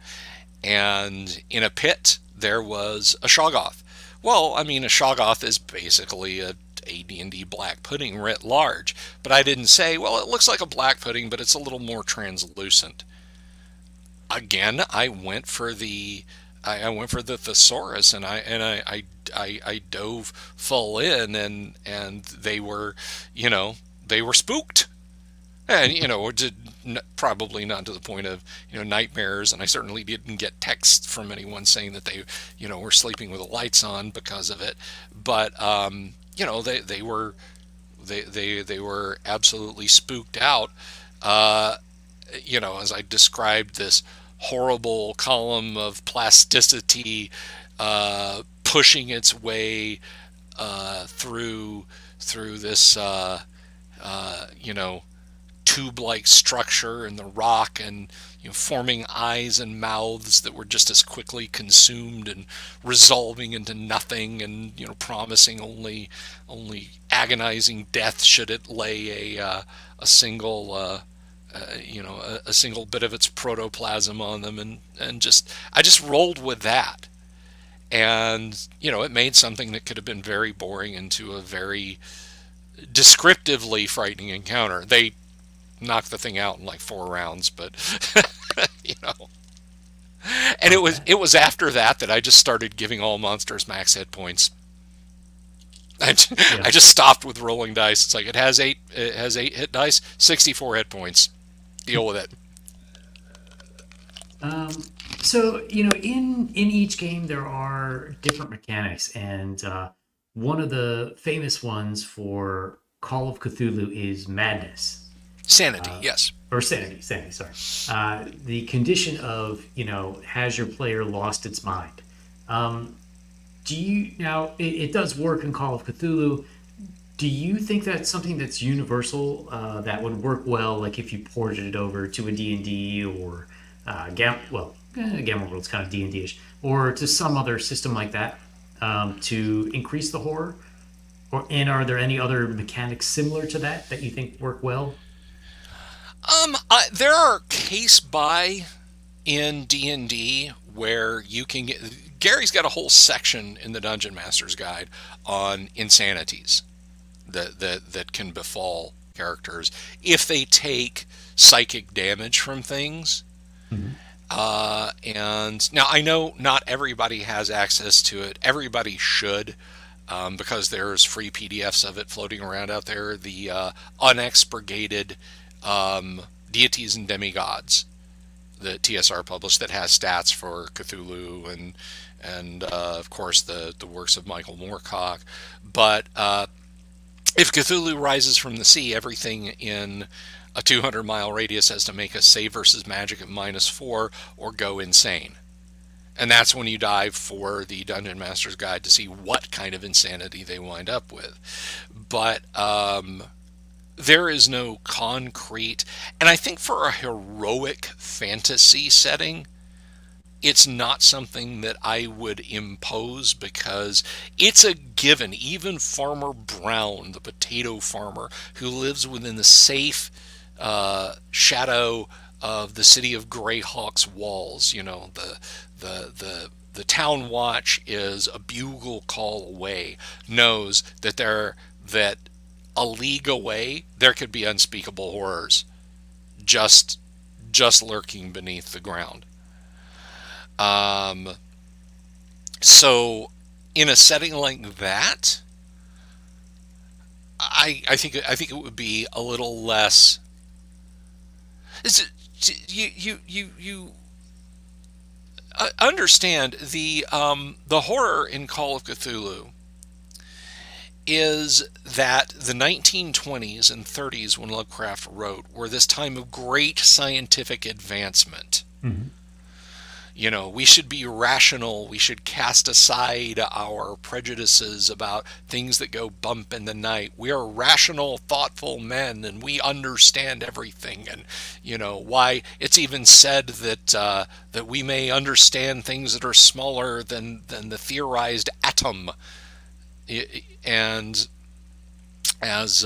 Speaker 2: and in a pit there was a Shoggoth. Well, I mean, a Shoggoth is basically a AD&D black pudding writ large, but I didn't say, well, it looks like a black pudding, but it's a little more translucent. Again, I went for the thesaurus, and I dove full in, and they were spooked, and probably not to the point of nightmares, and I certainly didn't get texts from anyone saying that they were sleeping with the lights on because of it. But they were absolutely spooked out, as I described this horrible column of plasticity pushing its way through this you know, tube-like structure in the rock, and forming eyes and mouths that were just as quickly consumed and resolving into nothing, and promising only agonizing death should it lay a single a single bit of its protoplasm on them, and just I just rolled with that. And it made something that could have been very boring into a very descriptively frightening encounter. They knocked the thing out in like 4 rounds, but you know. And
Speaker 1: Okay.
Speaker 2: it was after that I just started giving all monsters max hit points.
Speaker 1: Yeah.
Speaker 2: I just stopped with rolling dice. It's like it has 8 hit dice, 64 hit points. Deal with it.
Speaker 1: So in each game there are different mechanics, and one of the famous ones for Call of Cthulhu is madness.
Speaker 2: Sanity, yes.
Speaker 1: Or sanity, sorry. The condition of, has your player lost its mind? Um, do you now? It does work in Call of Cthulhu. Do you think that's something that's universal, that would work well, like if you ported it over to a D&D or Gamma World's kind of D&D-ish, or to some other system like that, to increase the horror? And are there any other mechanics similar to that you think work well?
Speaker 2: There are case by in D&D where you can get. Gary's got a whole section in the Dungeon Master's Guide on insanities that can befall characters if they take psychic damage from things.
Speaker 1: Mhm.
Speaker 2: And now I know not everybody has access to it. Everybody should, because there's free PDFs of it floating around out there. The unexpurgated deities and demigods that TSR published, that has stats for Cthulhu and of course the works of Michael Moorcock. But if Cthulhu rises from the sea, everything in a 200-mile radius has to make a save versus magic at -4 or go insane. And that's when you dive for the Dungeon Master's Guide to see what kind of insanity they wind up with. But there is no concrete, and I think for a heroic fantasy setting, it's not something that I would impose, because it's a given. Even Farmer Brown, the potato farmer who lives within the safe shadow of the city of Greyhawk's walls, the town watch is a bugle call away, knows that a league away there could be unspeakable horrors just lurking beneath the ground. Um, so in a setting like that, I think it would be a little less. Is it, you understand the horror in Call of Cthulhu is that the 1920s and 30s, when Lovecraft wrote, were this time of great scientific advancement.
Speaker 1: Mhm.
Speaker 2: We should be rational. We should cast aside our prejudices about things that go bump in the night. We are rational, thoughtful men, and we understand everything. And why it's even said that we may understand things that are smaller than the theorized atom. And as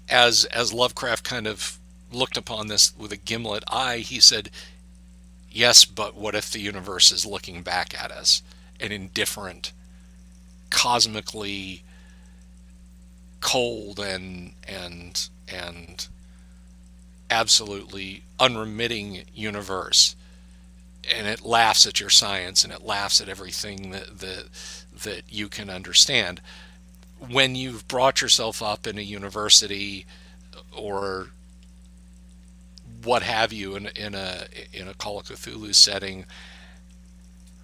Speaker 2: as Lovecraft kind of looked upon this with a gimlet eye, he said, yes, but what if the universe is looking back at us, an indifferent, cosmically cold and absolutely unremitting universe, and it laughs at your science, and it laughs at everything that you can understand. When you've brought yourself up in a university or what have you, in a Call of Cthulhu setting,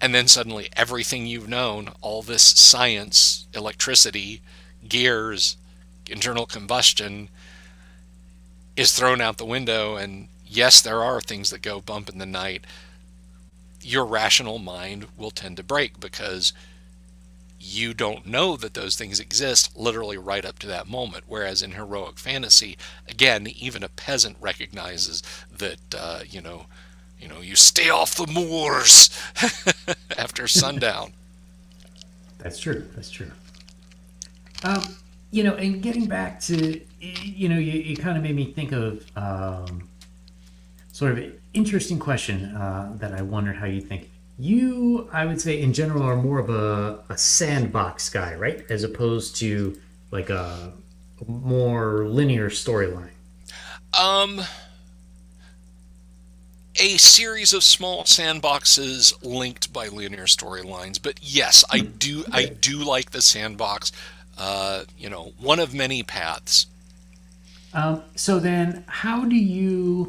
Speaker 2: and then suddenly everything you've known, all this science, electricity, gears, internal combustion, is thrown out the window, and yes, there are things that go bump in the night. Your rational mind will tend to break because you don't know that those things exist literally right up to that moment. Whereas in heroic fantasy, again, even a peasant recognizes that you stay off the moors after sundown.
Speaker 1: That's true. That's true. And getting back to, you kind of made me think of sort of an interesting question that I wondered how you think. You, I would say, in general, are more of a sandbox guy, right? As opposed to like a more linear storyline.
Speaker 2: Um, a series of small sandboxes linked by linear storylines, but yes, I do. I
Speaker 1: Okay.
Speaker 2: do like the sandbox. One of many paths.
Speaker 1: So then, how do you,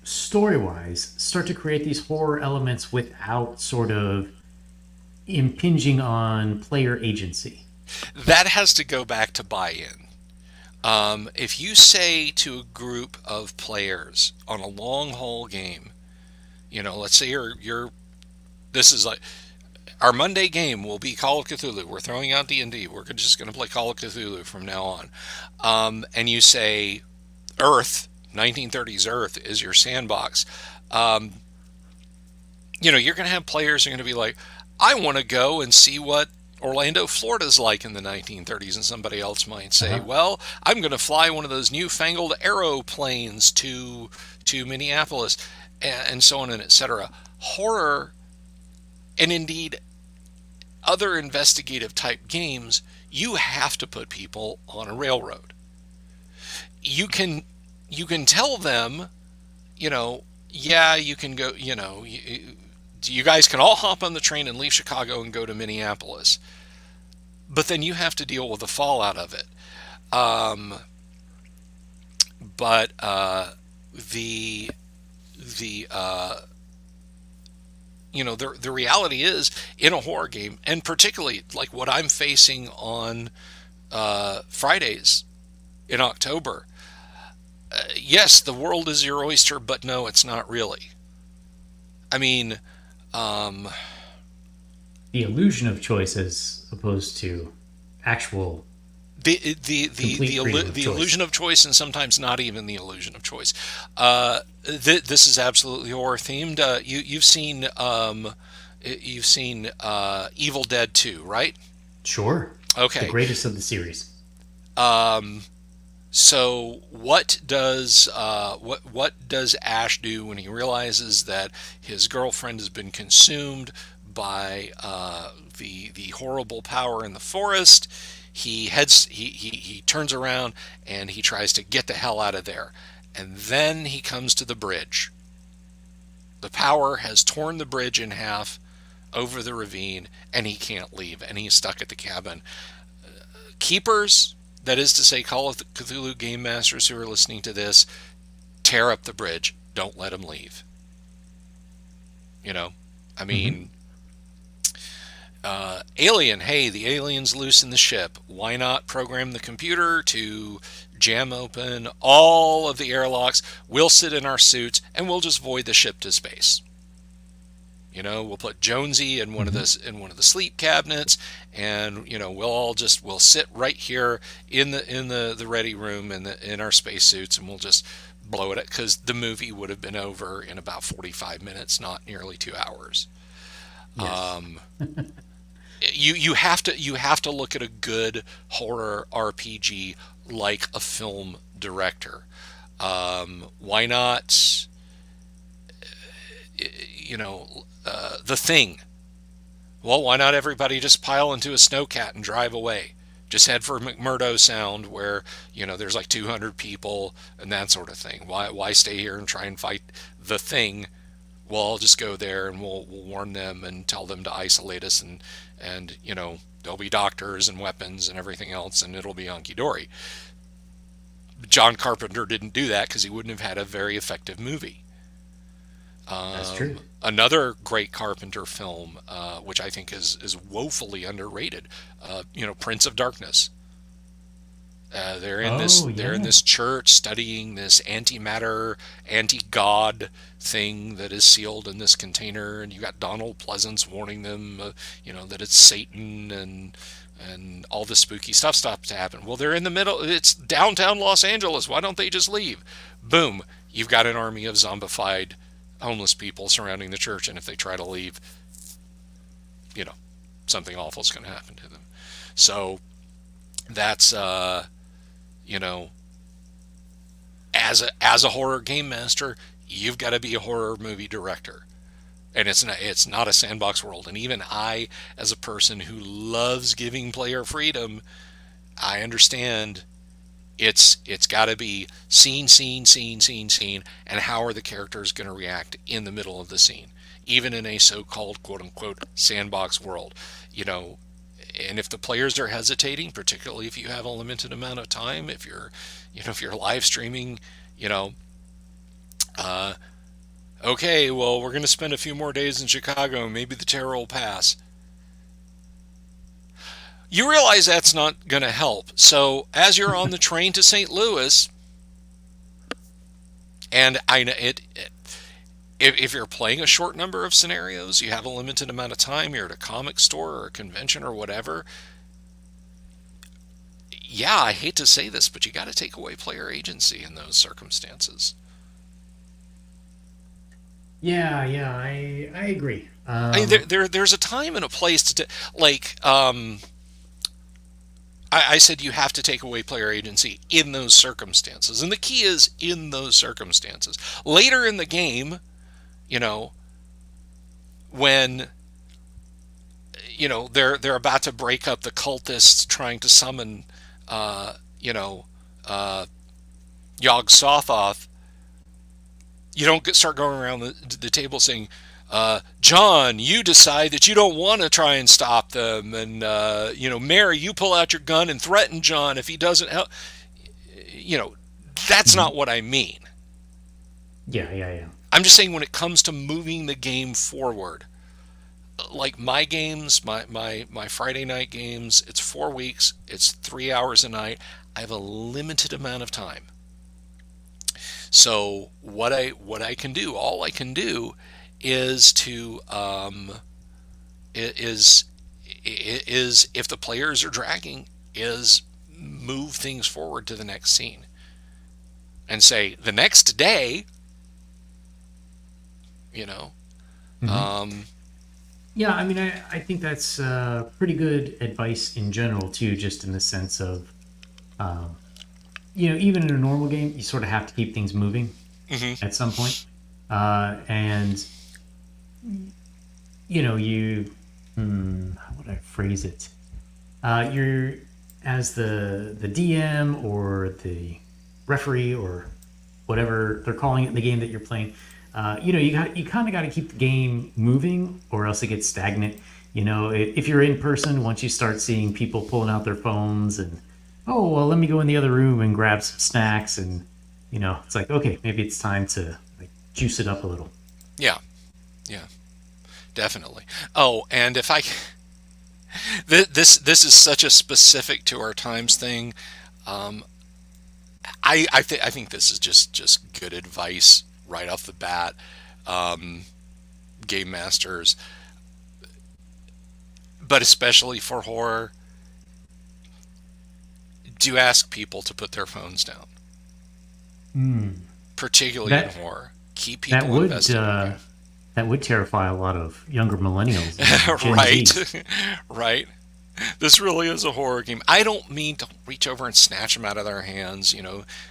Speaker 1: story wise, start to create these horror elements without sort of impinging on player agency?
Speaker 2: That has to go back to buy-in. If you say to a group of players on a long haul game, let's say you're this is like our Monday game will be Call of Cthulhu. We're throwing out D&D. We're just going to play Call of Cthulhu from now on. And you say Earth, 1930s Earth is your sandbox. Um, you're going to have players who are going to be like, I want to go and see what Orlando, Florida's like in the 1930s. And somebody else might say,
Speaker 1: Uh-huh.
Speaker 2: well, I'm going to fly one of those newfangled aeroplanes to Minneapolis, and so on and etc. Horror, and indeed other investigative type games, you have to put people on a railroad. You can tell them, yeah, you can go, you guys can all hop on the train and leave Chicago and go to Minneapolis, but then you have to deal with the fallout of it. Um, but the the the reality is in a horror game, and particularly like what I'm facing on Fridays in October. Yes, the world is your oyster, but no, it's not really. I mean, um,
Speaker 1: The illusion of choice as opposed to actual complete freedom of
Speaker 2: the
Speaker 1: choice.
Speaker 2: illusion of choice, and sometimes not even the illusion of choice. This is absolutely horror themed. You've seen Evil Dead 2, right?
Speaker 1: Sure. The
Speaker 2: Okay.
Speaker 1: greatest of the series.
Speaker 2: Um, so what does Ash do when he realizes that his girlfriend has been consumed by the horrible power in the forest? He turns around and he tries to get the hell out of there, and then he comes to the bridge. The power has torn the bridge in half over the ravine, and he can't leave, and he's stuck at the cabin. Keepers, that is to say, Call of Cthulhu game masters who are listening to this, tear up the bridge. Don't let him leave. You know, I
Speaker 1: Mm-hmm.
Speaker 2: mean, Alien, hey, the alien's loose in the ship. Why not program the computer to jam open all of the airlocks? We'll sit in our suits and we'll just void the ship to space. We'll put Jonesy in one of
Speaker 1: Mm-hmm.
Speaker 2: the sleep cabinets, and we'll sit right here in the ready room in our spacesuits, and we'll just blow it because the movie would have been over in about 45 minutes, not nearly 2 hours.
Speaker 1: Yes.
Speaker 2: You have to look at a good horror RPG like a film director. Why not? The Thing. Well, why not everybody just pile into a snowcat and drive away? Just head for McMurdo Sound, where there's like 200 people and that sort of thing. Why stay here and try and fight the Thing? Well, I'll just go there and we'll warn them and tell them to isolate us, and there'll be doctors and weapons and everything else, and it'll be hunky dory. John Carpenter didn't do that because he wouldn't have had a very effective movie.
Speaker 1: That's true.
Speaker 2: Another great Carpenter film, which I think is woefully underrated, Prince of Darkness.
Speaker 1: Oh,
Speaker 2: they're in
Speaker 1: yeah.
Speaker 2: this church studying this antimatter, anti-god thing that is sealed in this container, and you got Donald Pleasance warning them, that it's Satan and all this spooky stuff stops to happen. Well, they're in the middle. It's downtown Los Angeles. Why don't they just leave? Boom! You've got an army of zombified homeless people surrounding the church, and if they try to leave, you know, something awful is going to happen to them. So that's you know, as a horror game master, you've got to be a horror movie director, and it's not a sandbox world. And even I, as a person who loves giving player freedom, I understand it's got to be scene, scene, scene, scene, scene, and how are the characters going to react in the middle of the scene, even in a so-called quote unquote sandbox world, you know. And if the players are hesitating, particularly if you have a limited amount of time, if you're live streaming, you know, okay, well, we're going to spend a few more days in Chicago, maybe the terror will pass. You realize that's not going to help. So as you're on the train to St. Louis, and if you're playing a short number of scenarios, you have a limited amount of time, you're at a comic store or a convention or whatever. Yeah, I hate to say this, but you got to take away player agency in those circumstances.
Speaker 1: Yeah, I agree.
Speaker 2: I mean, there's a time and a place to like. I said you have to take away player agency in those circumstances, and the key is in those circumstances. Later in the game, you know, when they're about to break up the cultists trying to summon, you know, Yog Sothoth, you don't start going around the table saying, John, you decide that you don't want to try and stop them, and Mary, you pull out your gun and threaten John if he doesn't help. You know, that's
Speaker 1: Mhm.
Speaker 2: not what I mean.
Speaker 1: Yeah.
Speaker 2: I'm just saying when it comes to moving the game forward, like my games, my Friday night games, it's 4 weeks, it's 3 hours a night. I have a limited amount of time. So what I can do, all I can do, is to is is if the players are dragging, is move things forward to the next scene and say the next day, you know.
Speaker 1: Hmm.
Speaker 2: Um,
Speaker 1: Yeah, I mean, I think that's pretty good advice in general too, just in the sense of, um, even in a normal game, you sort of have to keep things moving
Speaker 2: mhm.
Speaker 1: at some point. And how would I phrase it? You're as the DM or the referee or whatever they're calling it in the game that you're playing. You kind of got to keep the game moving, or else it gets stagnant. If you're in person, once you start seeing people pulling out their phones and, oh well, let me go in the other room and grab some snacks, and it's like, okay, maybe it's time to like juice it up a little.
Speaker 2: Yeah, yeah, definitely. Oh, and if I this is such a specific to our times thing. Um, I think this is just good advice right off the bat. Um, Game masters, but especially for horror, do ask people to put their phones down,
Speaker 1: Hmm.
Speaker 2: particularly in
Speaker 1: That
Speaker 2: horror. Keep
Speaker 1: that
Speaker 2: people
Speaker 1: would
Speaker 2: invested in your game.
Speaker 1: that would terrify a lot of younger millennials and Gen
Speaker 2: Right,
Speaker 1: Zs.
Speaker 2: right. This really is a horror game. I don't mean to reach over and snatch them out of their hands,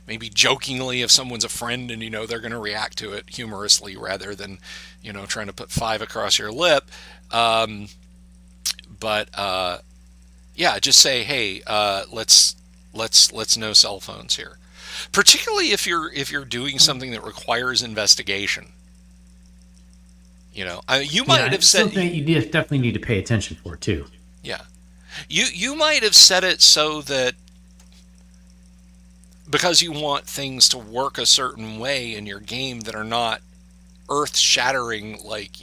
Speaker 2: maybe jokingly if someone's a friend and they're going to react to it humorously rather than, trying to put five across your lip. Um, but yeah, just say, hey, let's no cell phones here. Particularly if you're doing something that requires investigation. You might
Speaker 1: Yeah,
Speaker 2: have
Speaker 1: it's
Speaker 2: said,
Speaker 1: something you definitely need to pay attention for too.
Speaker 2: yeah, you might have said it so that because you want things to work a certain way in your game that are not earth shattering, like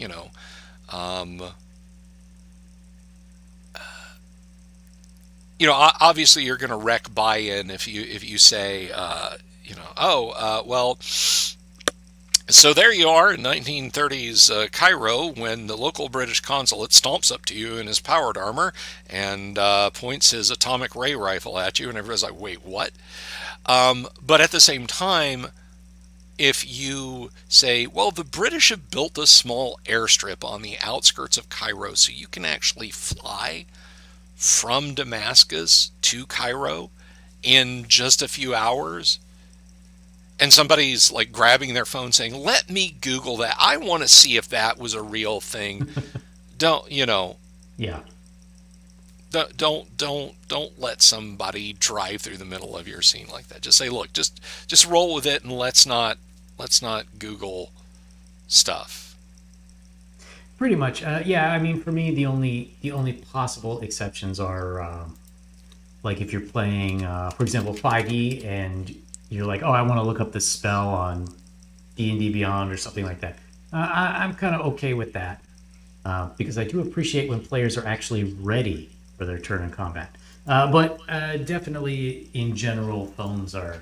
Speaker 2: Obviously you're going to wreck buy-in if you say, well, so there you are in 1930s Cairo when the local British consulate stomps up to you in his powered armor and points his atomic ray rifle at you, and everybody's like, wait, what? But at the same time, if you say, well, the British have built a small airstrip on the outskirts of Cairo so you can actually fly from Damascus to Cairo in just a few hours, and somebody's like grabbing their phone saying, let me Google that. I want to see if that was a real thing. Don't,
Speaker 1: Yeah.
Speaker 2: don't let somebody drive through the middle of your scene like that. Just say, look, just roll with it, and let's not Google stuff.
Speaker 1: Pretty much. Yeah. I mean, for me, the only possible exceptions are like if you're playing, for example, 5e, and you're like, oh, I want to look up this spell on D&D Beyond or something like that. I'm kind of okay with that because I do appreciate when players are actually ready for their turn in combat. But definitely, in general, phones are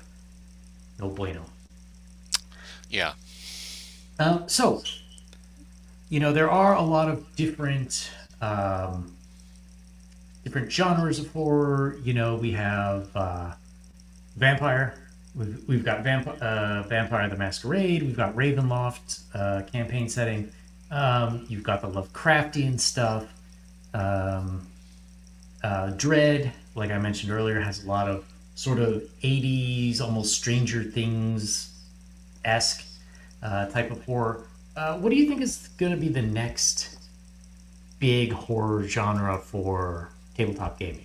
Speaker 1: no bueno.
Speaker 2: Yeah.
Speaker 1: So, there are a lot of different genres of horror. We have vampire. We've got Vampire the Masquerade. We've got Ravenloft campaign setting. You've got the Lovecraftian stuff. Dread, like I mentioned earlier, has a lot of sort of 80s, almost Stranger Things esque type of horror. What do you think is going to be the next big horror genre for tabletop gaming?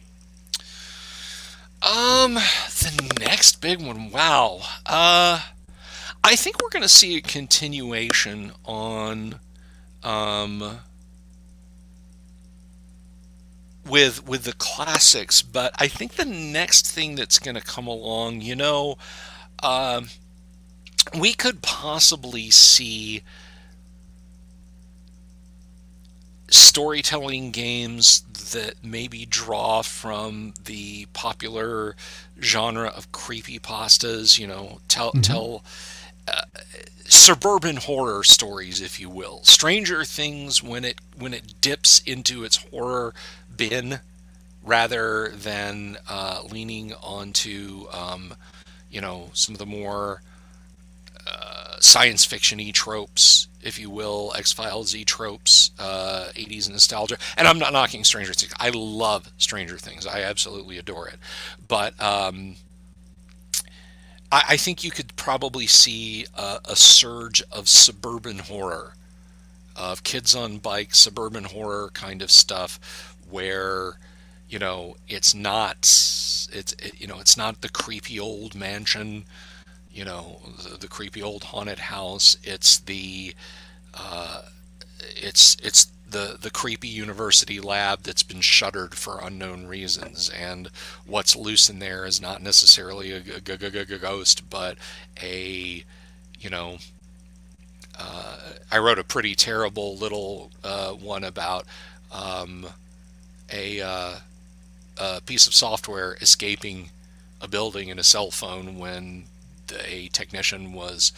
Speaker 2: The next big one. Wow. I think we're going to see a continuation on um, with the classics, but I think the next thing that's going to come along, um, we could possibly see storytelling games that maybe draw from the popular genre of creepy pastas,
Speaker 1: Mm-hmm.
Speaker 2: tell suburban horror stories, if you will. Stranger Things, when it dips into its horror bin rather than leaning onto some of the more science fiction-y tropes, if you will, X-Files-y tropes, 80s nostalgia. And I'm not knocking Stranger Things. I love Stranger Things. I absolutely adore it. But I think you could probably see a surge of suburban horror, of kids on bikes, suburban horror kind of stuff, where it's not the creepy old mansion, the creepy old haunted house. Uh, it's the creepy university lab that's been shuttered for unknown reasons, and what's loose in there is not necessarily a ghost, but a you know I wrote a pretty terrible little one about um, a, uh, a piece of software escaping a building in a cell phone when a technician was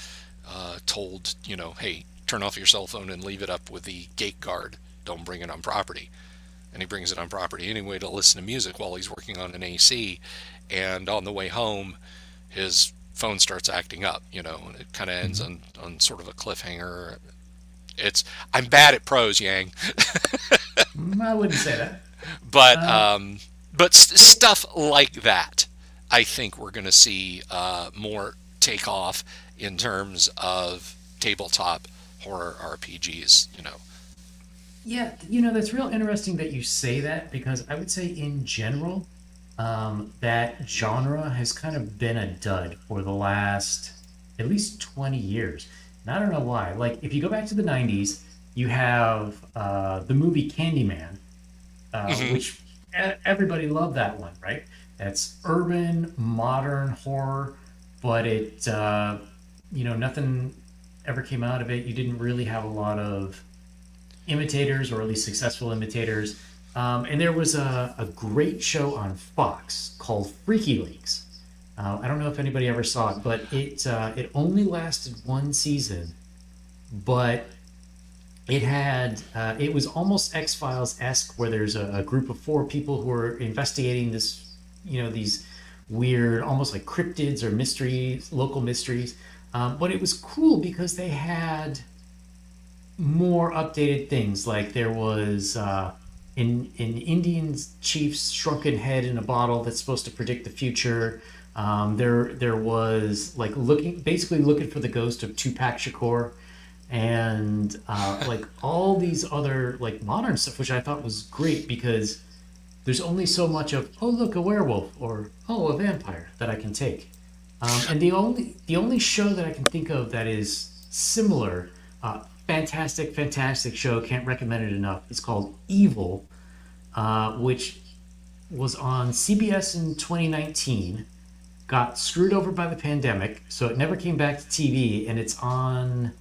Speaker 2: told, hey, turn off your cell phone and leave it up with the gate guard. Don't bring it on property. And he brings it on property anyway to listen to music while he's working on an AC. And on the way home, his phone starts acting up, and it kind of ends
Speaker 1: Mm-hmm.
Speaker 2: on sort of a cliffhanger. It's I'm bad at prose, Yang,
Speaker 1: I wouldn't say that.
Speaker 2: but
Speaker 1: Uh, well,
Speaker 2: stuff like that, I think we're going to see more take off in terms of tabletop horror RPGs.
Speaker 1: yeah, that's real interesting that you say that because I would say in general, that genre has kind of been a dud for the last at least 20 years. And I don't know why. Like, if you go back to the 90s, you have the movie Candyman,
Speaker 2: Hmm.
Speaker 1: which everybody loved that one, right? That's urban, modern horror, but nothing ever came out of it. You didn't really have a lot of imitators, or at least successful imitators. And there was a great show on Fox called Freaky Leaks. I don't know if anybody ever saw it, but it only lasted one season, but it was almost X Files esque, where there's a group of four people who are investigating this, these weird, almost like cryptids or mysteries, local mysteries. But it was cool because they had more updated things. Like there was an Indian chief's shrunken head in a bottle that's supposed to predict the future. There was like basically looking for the ghost of Tupac Shakur, and like all these other like modern stuff, which I thought was great because there's only so much of, oh look, a werewolf, or oh, a vampire, that I can take. And the only show that I can think of that is similar, fantastic show, can't recommend it enough. It's called Evil, which was on CBS in 2019, got screwed over by the pandemic, so it never came back to TV, and it's on,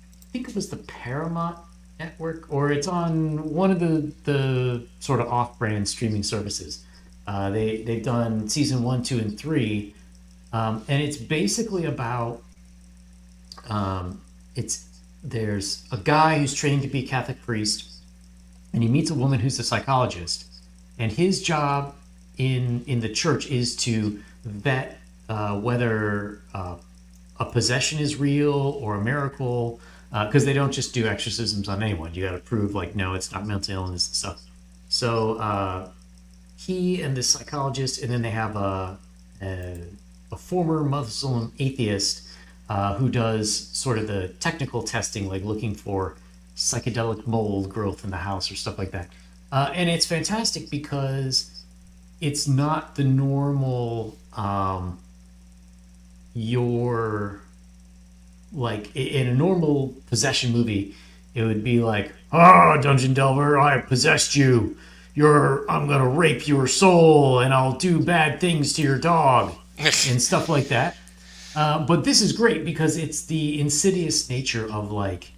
Speaker 1: I think it was the Paramount network, or it's on one of the sort of off-brand streaming services. They've done season 1, 2, and 3, and it's basically about it's there's a guy who's trained to be a Catholic priest, and he meets a woman who's a psychologist, and his job in the church is to vet whether a possession is real or a miracle, because they don't just do exorcisms on anyone. You got to prove like, no, it's not mental illness and stuff. So he and this psychologist, and then they have a former Muslim atheist who does sort of the technical testing, like looking for psychedelic mold growth in the house or stuff like that. And it's fantastic because it's not the normal your like in a normal possession movie. It would be like, oh, dungeon delver, I have possessed you. I'm gonna rape your soul and I'll do bad things to your dog and stuff like that. But this is great because it's the insidious nature of like,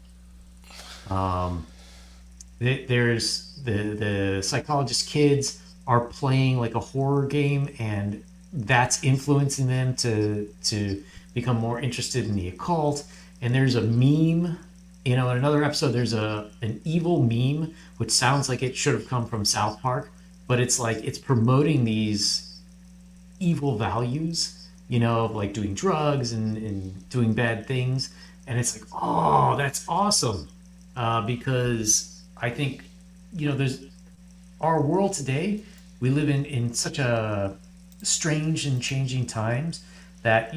Speaker 1: there's the psychologist kids are playing like a horror game, and that's influencing them to become more interested in the occult. And there's a meme, in another episode, there's an evil meme which sounds like it should have come from South Park, but it's like it's promoting these evil values, of like doing drugs and doing bad things. And it's like, oh, that's awesome. Because I think, there's our world today, we live in such a strange and changing times that,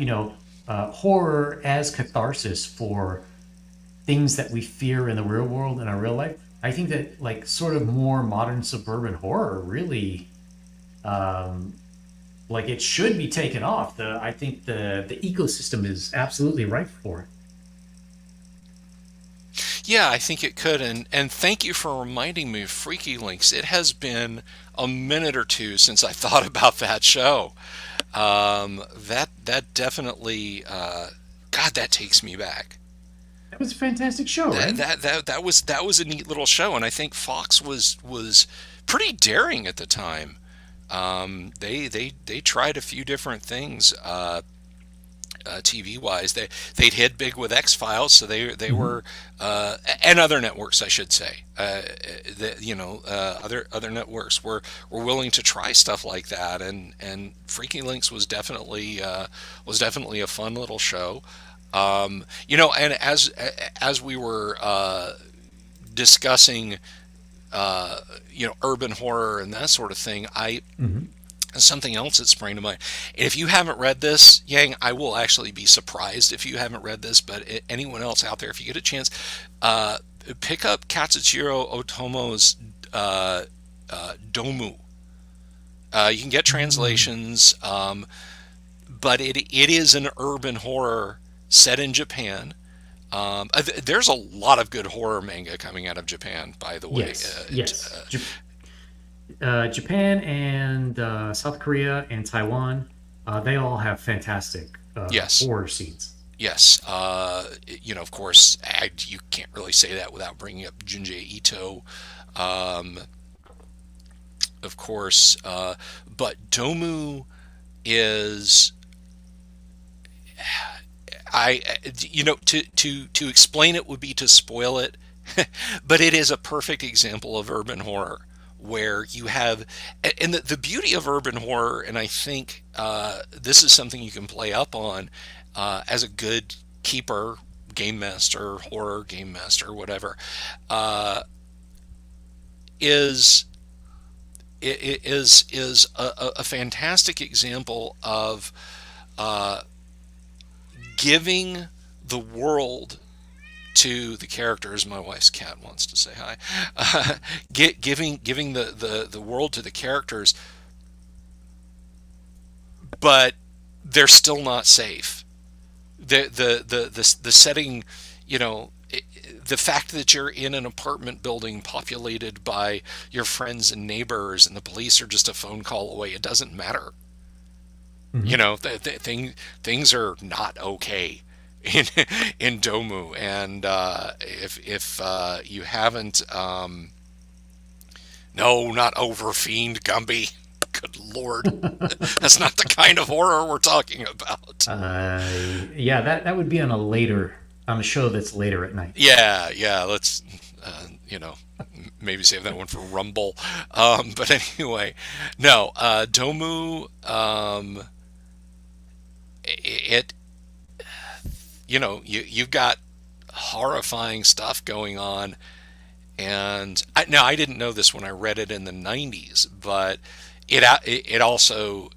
Speaker 1: horror as catharsis for things that we fear in the real world, in our real life. I think that like sort of more modern suburban horror really, like it should be taken off. I think the ecosystem is absolutely ripe for it.
Speaker 2: Yeah, I think it could, and thank you for reminding me of Freaky Links. It has been a minute or two since I thought about that show. That definitely, God, that takes me back.
Speaker 1: That was a fantastic show,
Speaker 2: That
Speaker 1: right?
Speaker 2: that was a neat little show, and I think Fox was pretty daring at the time. They tried a few different things. TV wise, they'd hit big with X Files, so they
Speaker 1: Mm-hmm.
Speaker 2: were, and other networks, I should say. Other networks were willing to try stuff like that, and Freaky Links was definitely a fun little show. And as we were discussing, urban horror and that sort of thing, I
Speaker 1: Mm-hmm.
Speaker 2: something else that sprang to mind. And if you haven't read this, Yang, I will actually be surprised if you haven't read this. But anyone else out there, if you get a chance, uh, pick up Katsuchiro Otomo's Domu. You can get
Speaker 1: Mm.
Speaker 2: translations, but it is an urban horror set in Japan. There's a lot of good horror manga coming out of Japan, by the way.
Speaker 1: Yes. Japan and South Korea and Taiwan, they all have fantastic
Speaker 2: Yes,
Speaker 1: horror scenes.
Speaker 2: yes. Of course, you can't really say that without bringing up Junji Ito. um, of course. But Domu is, I to explain it would be to spoil it, but it is a perfect example of urban horror where you have, and the beauty of urban horror, and I think this is something you can play up on as a good keeper, game master, horror game master, whatever, uh, is is a fantastic example of uh, giving the world to the characters. My wife's cat wants to say hi. Giving the world to the characters, but they're still not safe. The setting, you know, the fact that you're in an apartment building populated by your friends and neighbors, and the police are just a phone call away, it doesn't matter. You
Speaker 1: Hmm.
Speaker 2: know, things are not okay in in Domu, and if you haven't, no, not Overfiend, Gumby. Good lord, that's not the kind of horror we're talking about.
Speaker 1: Yeah, that would be on a show that's later at night.
Speaker 2: Yeah, yeah. Let's, you know, maybe save that one for Rumble. But anyway, no, Domu. It, you've got horrifying stuff going on, and now I didn't know this when I read it in the '90s, but it also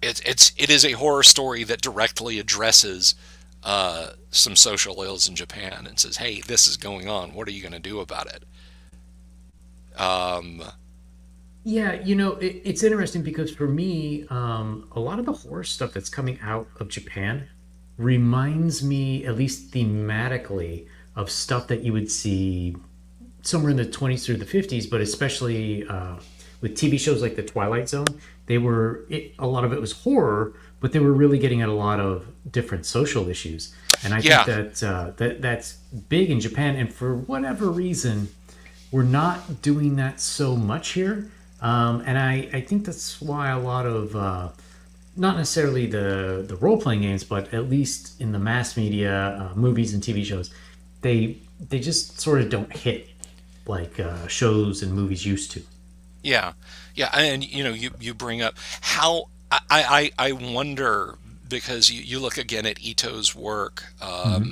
Speaker 2: it is a horror story that directly addresses some social ills in Japan and says, "Hey, this is going on. What are you going to do about it?" Um,
Speaker 1: Yeah, it's interesting because for me, a lot of the horror stuff that's coming out of Japan reminds me, at least thematically, of stuff that you would see somewhere in the 20s through the 50s, but especially with TV shows like The Twilight Zone. A lot of it was horror, but they were really getting at a lot of different social issues. And I think
Speaker 2: yeah,
Speaker 1: that's big in Japan. And for whatever reason, we're not doing that so much here. And I think that's why a lot of, not necessarily the role playing games, but at least in the mass media, movies and TV shows, they just sort of don't hit like shows and movies used to.
Speaker 2: yeah, yeah. And you bring up how I wonder, because you look again at Ito's work,
Speaker 1: Hmm.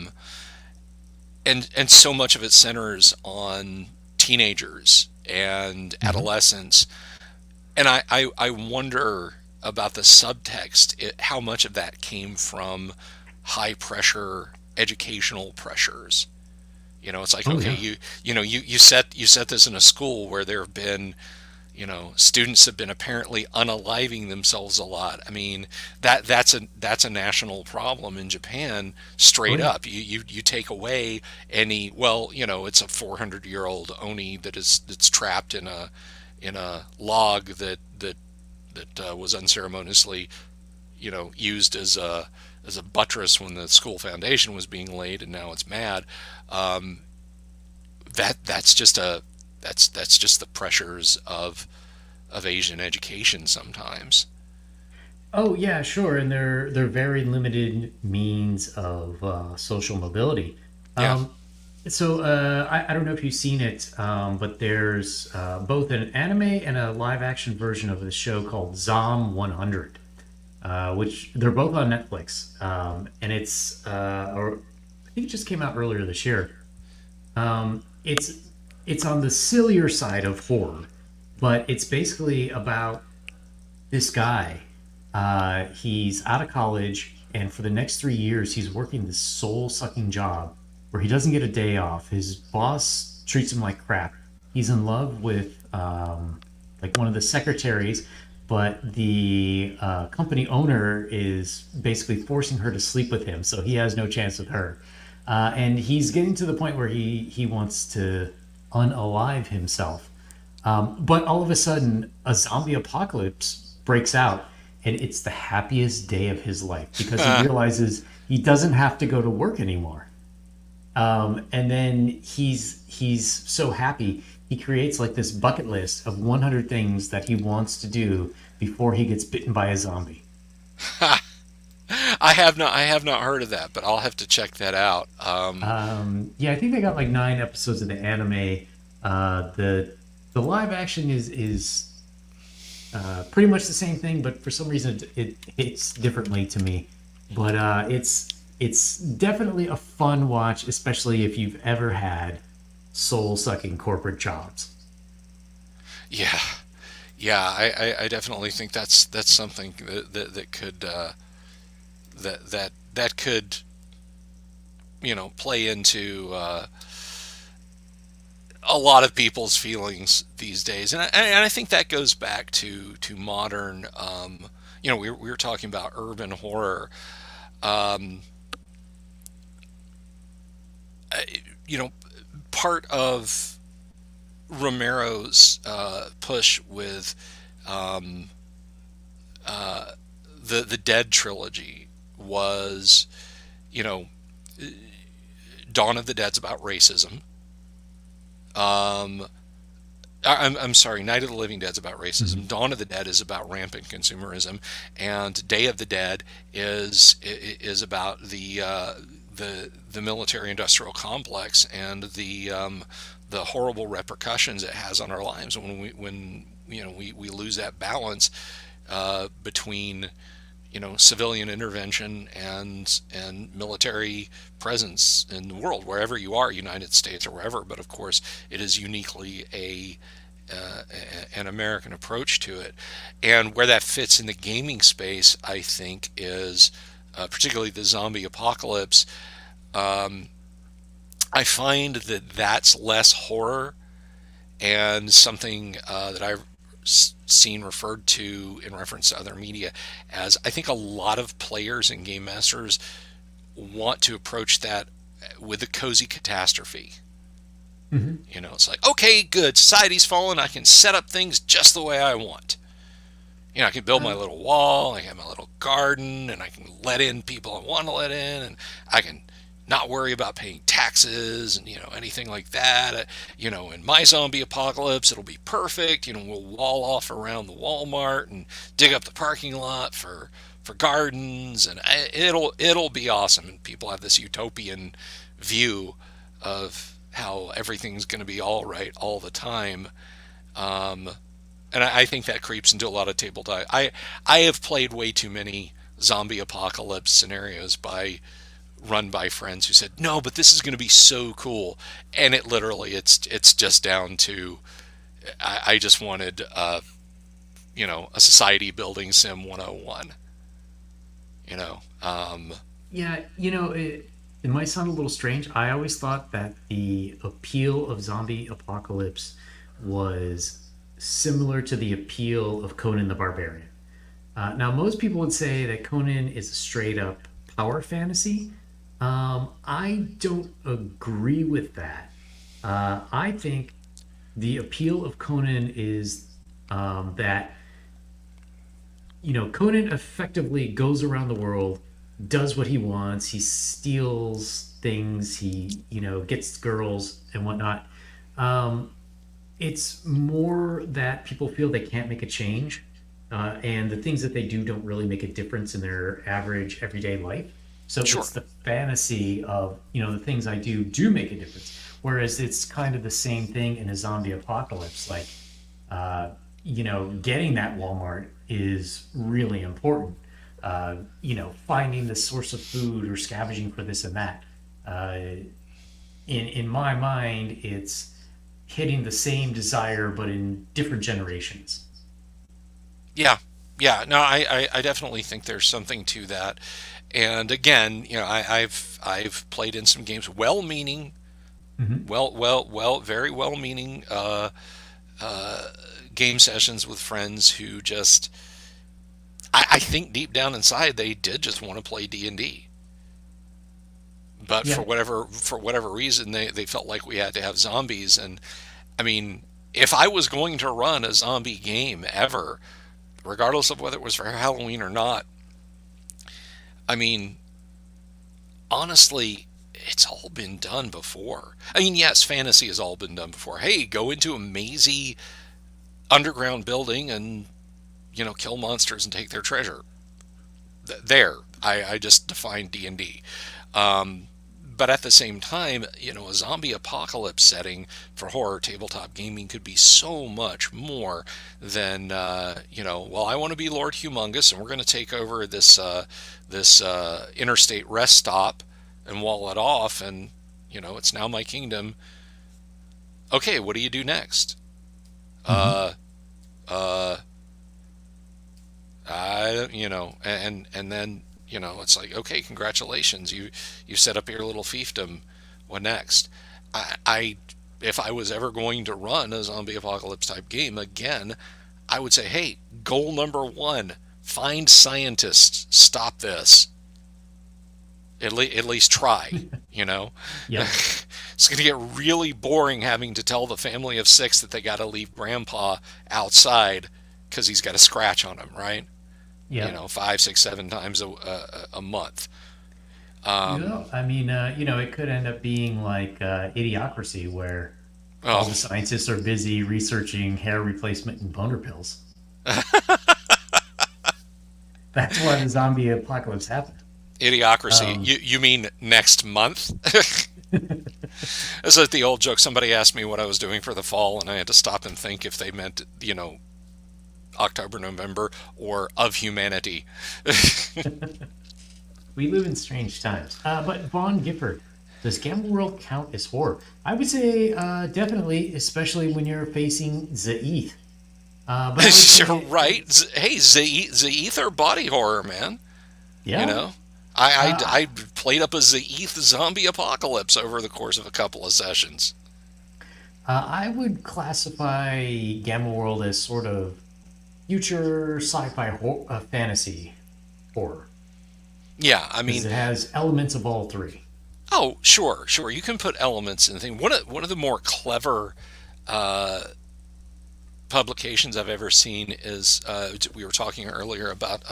Speaker 2: and so much of it centers on teenagers and
Speaker 1: Hmm.
Speaker 2: adolescents, and I wonder about the subtext, how much of that came from high pressure educational pressures. It's like,
Speaker 1: Oh
Speaker 2: okay,
Speaker 1: yeah.
Speaker 2: you set this in a school where there have been, students have been apparently unaliving themselves a lot. I mean, that's a national problem in Japan,
Speaker 1: Oh
Speaker 2: straight
Speaker 1: yeah.
Speaker 2: up. You take away any, well, it's a 400-year-old oni that's trapped in a log that was unceremoniously, used as a buttress when the school foundation was being laid, and now it's mad. Um, that's just that's just the pressures of Asian education sometimes.
Speaker 1: Oh yeah, sure. And they're very limited means of social mobility.
Speaker 2: Yeah.
Speaker 1: Um, I don't know if you've seen it, but there's both an anime and a live action version of the show called Zom 100, which they're both on Netflix. And or I think it just came out earlier this year. It's on the sillier side of horror, but it's basically about this guy. He's out of college, and for the next 3 years, he's working this soul sucking job where he doesn't get a day off. His boss treats him like crap. He's in love with like one of the secretaries, but the company owner is basically forcing her to sleep with him, so he has no chance with her. And he's getting to the point where he wants to unalive himself. But all of a sudden, a zombie apocalypse breaks out, and it's the happiest day of his life because he realizes he doesn't have to go to work anymore. And then he's so happy he creates like this bucket list of 100 things that he wants to do before he gets bitten by a zombie.
Speaker 2: I have not heard of that, but I'll have to check that out.
Speaker 1: Yeah, I think they got like 9 episodes of the anime. The live action is pretty much the same thing, but for some reason it hits differently to me. But it's definitely a fun watch, especially if you've ever had soul sucking corporate jobs.
Speaker 2: Yeah, yeah, I definitely think that's something that could that could play into a lot of people's feelings these days, and I think that goes back to modern. We were talking about urban horror. Um, you know, Part of Romero's push with um, the Dead trilogy was, you know, Dawn of the Dead's about racism. Um, I'm sorry, Night of the Living Dead's about racism.
Speaker 1: Mhm.
Speaker 2: Dawn of the Dead is about rampant consumerism, and Day of the Dead is about the military industrial complex and the horrible repercussions it has on our lives when we lose that balance between civilian intervention and military presence in the world, wherever you are, United States or wherever. But of course, it is uniquely uh, an American approach to it. And where that fits in the gaming space, I think, is particularly the zombie apocalypse. Um, I find that that's less horror and something that I've seen referred to in reference to other media as, I think a lot of players and game masters want to approach that with a cozy catastrophe.
Speaker 1: Mhm.
Speaker 2: It's like, okay, good, society's fallen. I can set up things just the way I want. I can build my
Speaker 1: Uh,
Speaker 2: little wall, I can have my little garden, and I can let in people I want to let in, and I can not worry about paying taxes and anything like that. In my zombie apocalypse, it'll be perfect. We'll wall off around the Walmart and dig up the parking lot for gardens, and it'll be awesome. And people have this utopian view of how everything's going to be all right all the time. Um, and I think that creeps into a lot of tabletop. I have played way too many zombie apocalypse scenarios run by friends who said no, but this is going to be so cool, and it's just down to I just wanted a society building sim 101. You know, um,
Speaker 1: yeah, it might sound a little strange. I always thought that the appeal of zombie apocalypse was similar to the appeal of Conan the Barbarian. Now, most people would say that Conan is a straight up power fantasy. I don't agree with that. I think the appeal of Conan is that Conan effectively goes around the world, does what he wants, he steals things, he gets girls and whatnot. Um, it's more that people feel they can't make a change, and the things that they do don't really make a difference in their average everyday life. So
Speaker 2: sure.
Speaker 1: it's the fantasy of the things I do make a difference. Whereas it's kind of the same thing in a zombie apocalypse. Like, getting that Walmart is really important. Finding the source of food or scavenging for this and that. Uh, in my mind, it's hitting the same desire but in different generations.
Speaker 2: Yeah, yeah. No, I definitely think there's something to that. And again, I've played in some games, well-meaning,
Speaker 1: Hmm.
Speaker 2: very well-meaning game sessions with friends who just, I think deep down inside they did just want to play D&D, but
Speaker 1: Yeah.
Speaker 2: for whatever reason they felt like we had to have zombies. And I mean, if I was going to run a zombie game ever, regardless of whether it was for Halloween or not, I mean, honestly, it's all been done before. I mean, yes, fantasy has all been done before. Hey, go into a mazy underground building and, kill monsters and take their treasure. There, I just defined D&D. Um, but at the same time, a zombie apocalypse setting for horror tabletop gaming could be so much more than, well, I want to be Lord Humongous and we're going to take over this interstate rest stop and wall it off, and it's now my kingdom. Okay, what do you do next?
Speaker 1: Mm-hmm.
Speaker 2: Uh, uh, and then it's like, okay, congratulations, you set up your little fiefdom. What next? I if I was ever going to run a zombie apocalypse type game again, I would say, hey, goal number one: find scientists, stop this. At least try. You know,
Speaker 1: Yep.
Speaker 2: it's going to get really boring having to tell the family of six that they got to leave Grandpa outside because he's got a scratch on him, right?
Speaker 1: Yep.
Speaker 2: 5, 6, 7 times a month. Um,
Speaker 1: I mean, it could end up being like Idiocracy, where all
Speaker 2: oh,
Speaker 1: the scientists are busy researching hair replacement and boner pills. That's why the zombie apocalypse happened.
Speaker 2: Idiocracy.
Speaker 1: Um,
Speaker 2: You mean next month? It's like the old joke. Somebody asked me what I was doing for the fall, and I had to stop and think if they meant, October, November, or of humanity.
Speaker 1: we live in strange times. But Vaughn Gifford, does Gamble World count as horror? I would say definitely, especially when you're facing Zaeth. But I would
Speaker 2: You're
Speaker 1: say,
Speaker 2: right. Hey, Zaeth are body horror, man. You
Speaker 1: yeah,
Speaker 2: know, I,
Speaker 1: uh,
Speaker 2: I, I played up a Zaeth zombie apocalypse over the course of a couple of sessions.
Speaker 1: I would classify Gamma World as sort of future sci-fi fantasy horror
Speaker 2: Yeah, I
Speaker 1: because
Speaker 2: mean,
Speaker 1: it has elements of all three.
Speaker 2: oh, sure, sure. You can put elements in things. One of the more clever uh, publications I've ever seen is we were talking earlier about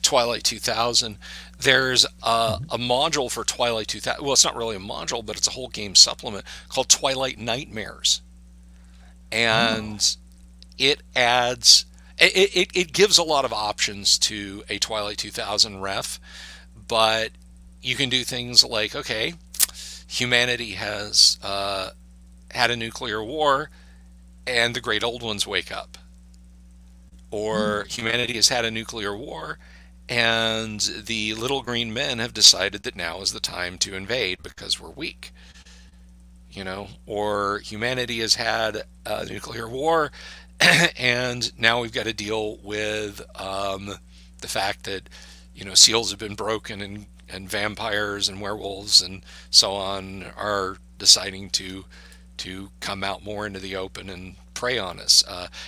Speaker 2: Twilight 2000. There's
Speaker 1: Mhm.
Speaker 2: a module for Twilight 2000. Well, it's not really a module, but it's a whole game supplement called Twilight Nightmares,
Speaker 1: Oh,
Speaker 2: and it adds. It gives a lot of options to a Twilight 2000 ref, but you can do things like, okay, humanity has had a nuclear war and the great old ones wake up,
Speaker 1: hmm.
Speaker 2: or humanity has had a nuclear war and the little green men have decided that now is the time to invade because we're weak. Or humanity has had a nuclear war and now we've got to deal with the fact that seals have been broken, and vampires and werewolves and so on are deciding to come out more into the open and prey on us.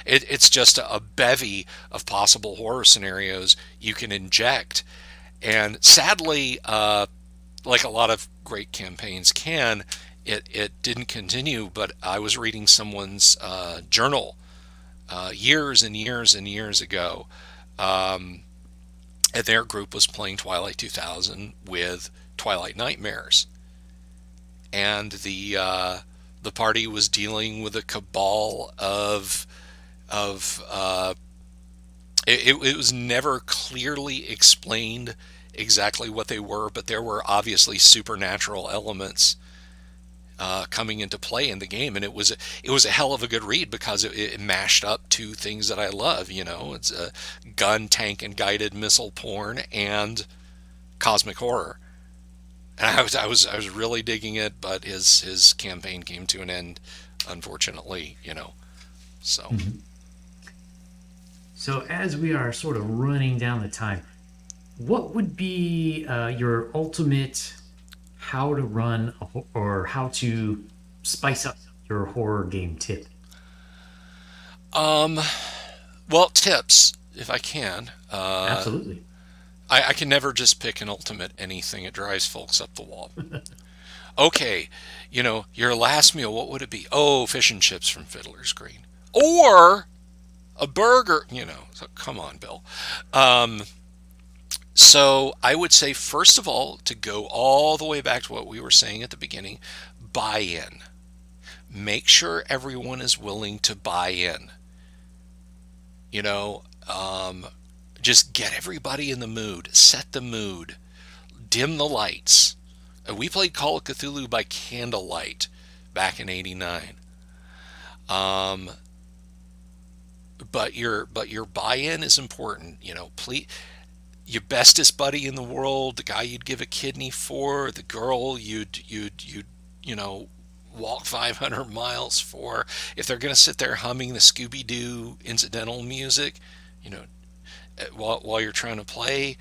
Speaker 2: It's just a bevy of possible horror scenarios you can inject, and sadly, like a lot of great campaigns can, it didn't continue. But I was reading someone's journal years and years and years ago, um, and their group was playing Twilight 2000 with Twilight Nightmares, and the party was dealing with a cabal of it was never clearly explained exactly what they were, but there were obviously supernatural elements coming into play in the game, and it was a hell of a good read because it mashed up two things that I love. It's a gun, tank, and guided missile porn and cosmic horror. And I was really digging it, but his campaign came to an end, unfortunately. So
Speaker 1: Mhm. So as we are sort of running down the time, what would be your ultimate how to run or how to spice up your horror game tip?
Speaker 2: um, well, tips if I can.
Speaker 1: Absolutely.
Speaker 2: I can never just pick an ultimate anything. It drives folks up the wall. Okay, your last meal, what would it be? Oh, fish and chips from Fiddler's Green. Or a burger. So come on, Bill. Um, So I would say, first of all, to go all the way back to what we were saying at the beginning, buy in. Make sure everyone is willing to buy in. You know, just get everybody in the mood, set the mood, dim the lights. We played Call of Cthulhu by candlelight back in '89. Um, but your buy-in is important. Please, your bestest buddy in the world, the guy you'd give a kidney for, the girl you'd you know walk 500 miles for. If they're going to sit there humming the Scooby Doo incidental music, you know, while you're trying to play,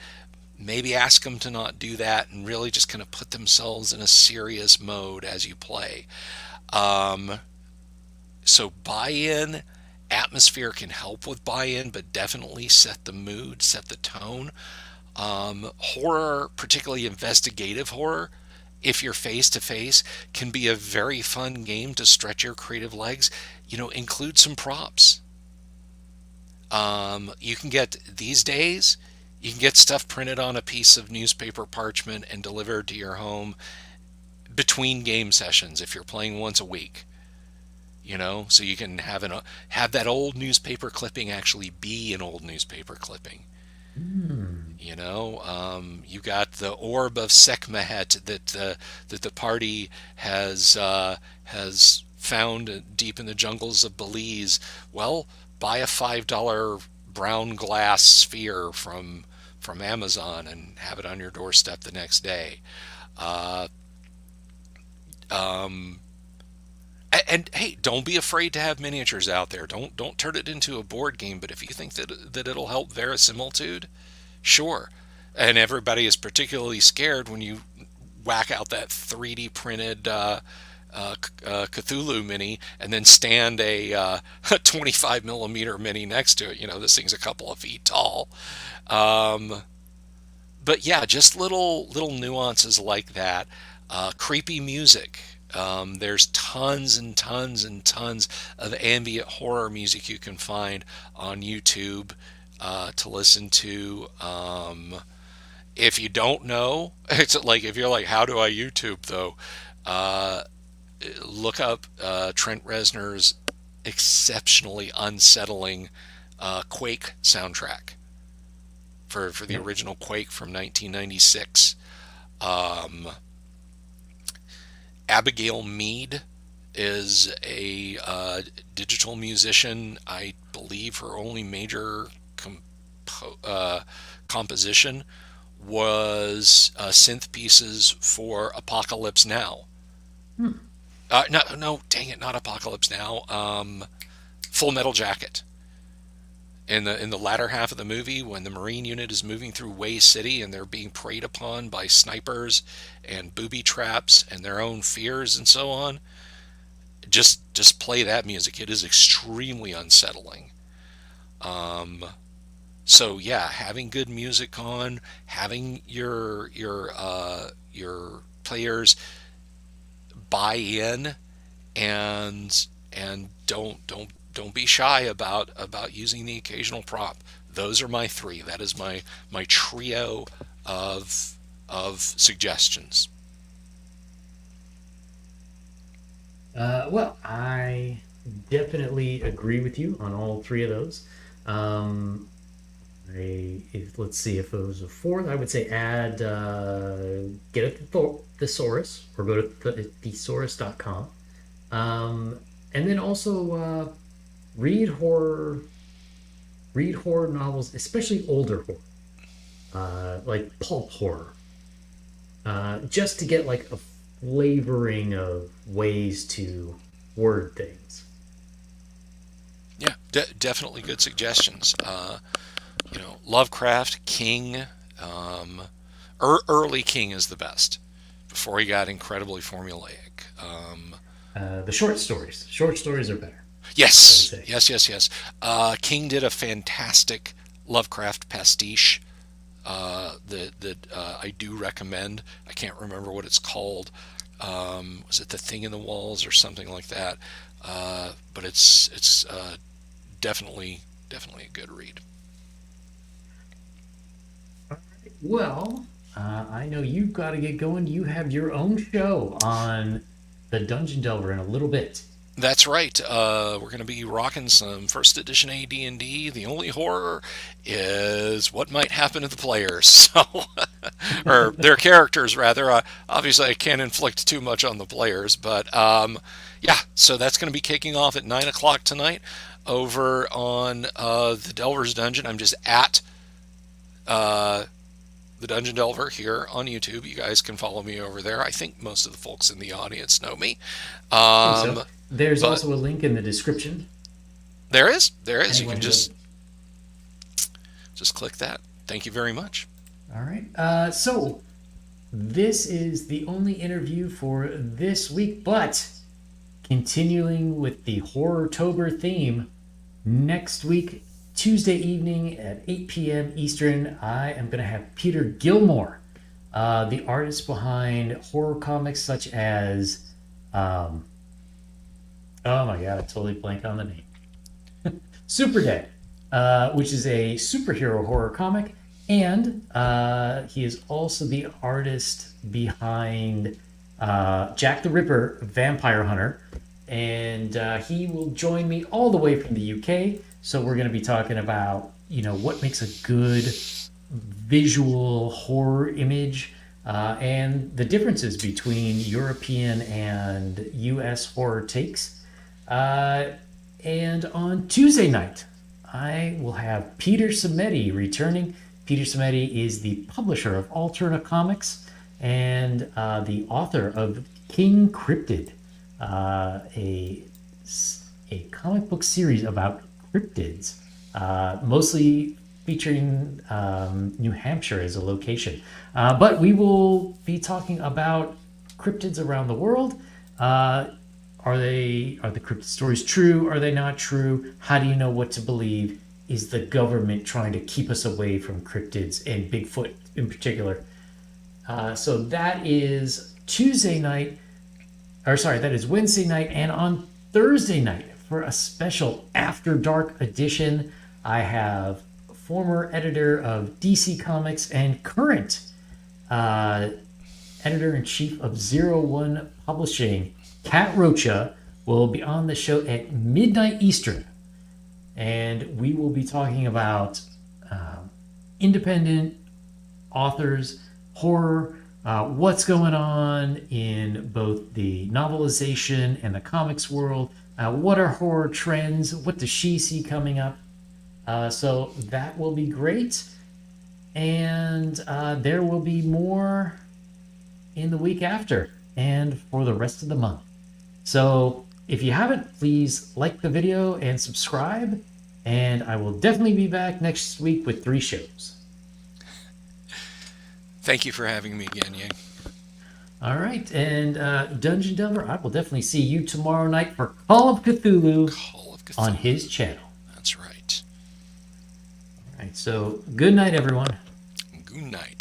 Speaker 2: maybe ask them to not do that and really just kind of put themselves in a serious mode as you play. Um, so buy-in, atmosphere can help with buy-in, but definitely set the mood, set the tone. Horror, particularly investigative horror, if you're face to face, can be a very fun game to stretch your creative legs. Include some props. You can get these days, you can get stuff printed on a piece of newspaper parchment and delivered to your home between game sessions if you're playing once a week. So you can have that old newspaper clipping actually be an old newspaper clipping.
Speaker 1: Hmm.
Speaker 2: You got the orb of Sekhmet that the party has found deep in the jungles of Belize. Well, buy a $5 brown glass sphere from Amazon and have it on your doorstep the next day. Uh, um, and hey, don't be afraid to have miniatures out there. Don't turn it into a board game. But if you think that it'll help verisimilitude, sure. And everybody is particularly scared when you whack out that 3D printed Cthulhu mini and then stand a 25 millimeter mini next to it. This thing's a couple of feet tall. Um, but yeah, just little nuances like that. Creepy music. There's tons and tons and tons of ambient horror music you can find on YouTube to listen to. If you don't know, it's like if you're like, how do I YouTube though? Uh, Look up Trent Reznor's exceptionally unsettling Quake soundtrack for the
Speaker 1: Yeah.
Speaker 2: original Quake from 1996. Um, Abigail Mead is a digital musician. I believe her only major composition was synth pieces for Apocalypse Now.
Speaker 1: Hmm.
Speaker 2: No, no, dang it, not Apocalypse Now. Full Metal Jacket. In the latter half of the movie, when the Marine unit is moving through Way City and they're being preyed upon by snipers and booby traps and their own fears and so on, just play that music. It is extremely unsettling. Um, so yeah, having good music on, having your players buy in, and don't be shy about using the occasional prop. Those are my three. That is my trio of suggestions.
Speaker 1: Well, I definitely agree with you on all three of those. Um, let's see if it was a fourth. I would say add get a thesaurus or go to thesaurus.com. And then also read horror read horror novels, especially older horror, like pulp horror, just to get like a flavoring of ways to word things.
Speaker 2: Yeah, definitely good suggestions. Lovecraft, King, early King is the best before he got incredibly formulaic.
Speaker 1: The short stories. Short stories are better, I would
Speaker 2: Yes,
Speaker 1: say.
Speaker 2: yes, yes, yes. King did a fantastic Lovecraft pastiche that I do recommend. I can't remember what it's called. Was it The Thing in the Walls or something like that? But it's definitely a good read.
Speaker 1: Well, I know you've got to get going. You have your own show on the Dungeon Delver in a little bit.
Speaker 2: That's right. We're going to be rocking some first edition AD&D. The only horror is what might happen to the players, so or their characters rather. Obviously, I can't inflict too much on the players, but yeah. So that's going to be kicking off at 9 o'clock tonight over on the Delver's Dungeon. I'm just at the Dungeon Delver here on YouTube. You guys can follow me over there. I think most of the folks in the audience know me.
Speaker 1: I think so. There's
Speaker 2: but
Speaker 1: also a link in the description.
Speaker 2: There is. You
Speaker 1: Anyone
Speaker 2: can
Speaker 1: who-
Speaker 2: just click that. Thank you very much.
Speaker 1: All right. So this is the only interview for this week, but continuing with the Horror-tober theme, next week, Tuesday evening at 8 p.m. Eastern, I am going to have Peter Gilmore, the artist behind horror comics such as, oh my god, I totally blanked on the name. Super Dead, which is a superhero horror comic, and he is also the artist behind Jack the Ripper, Vampire Hunter, and he will join me all the way from the UK. So we're going to be talking about, what makes a good visual horror image, and the differences between European and US horror takes. And on Tuesday night, I will have Peter Simeti returning. Peter Simeti is the publisher of Alterna Comics and the author of King Cryptid, a comic book series about cryptids, mostly featuring New Hampshire as a location. But we will be talking about cryptids around the world. Are the cryptid stories true? Are they not true? How do you know what to believe? Is the government trying to keep us away from cryptids and Bigfoot in particular? So that is Tuesday night, that is Wednesday night, and on Thursday night for a special After Dark edition, I have former editor of DC Comics and current editor-in-chief of Zero One Publishing, Kat Rocha, will be on the show at midnight Eastern, and we will be talking about independent authors, horror, what's going on in both the novelization and the comics world, what are horror trends, what does she see coming up. So that will be great, and there will be more in the week after and for the rest of the month. So if you haven't, please like the video and subscribe, and I will definitely be back next week with 3 shows.
Speaker 2: Thank you for having me again, Yang.
Speaker 1: All right, and Dungeon Delver, I will definitely see you tomorrow night for Call of Cthulhu, on his channel.
Speaker 2: That's right.
Speaker 1: All right, so good night, everyone.
Speaker 2: Good night.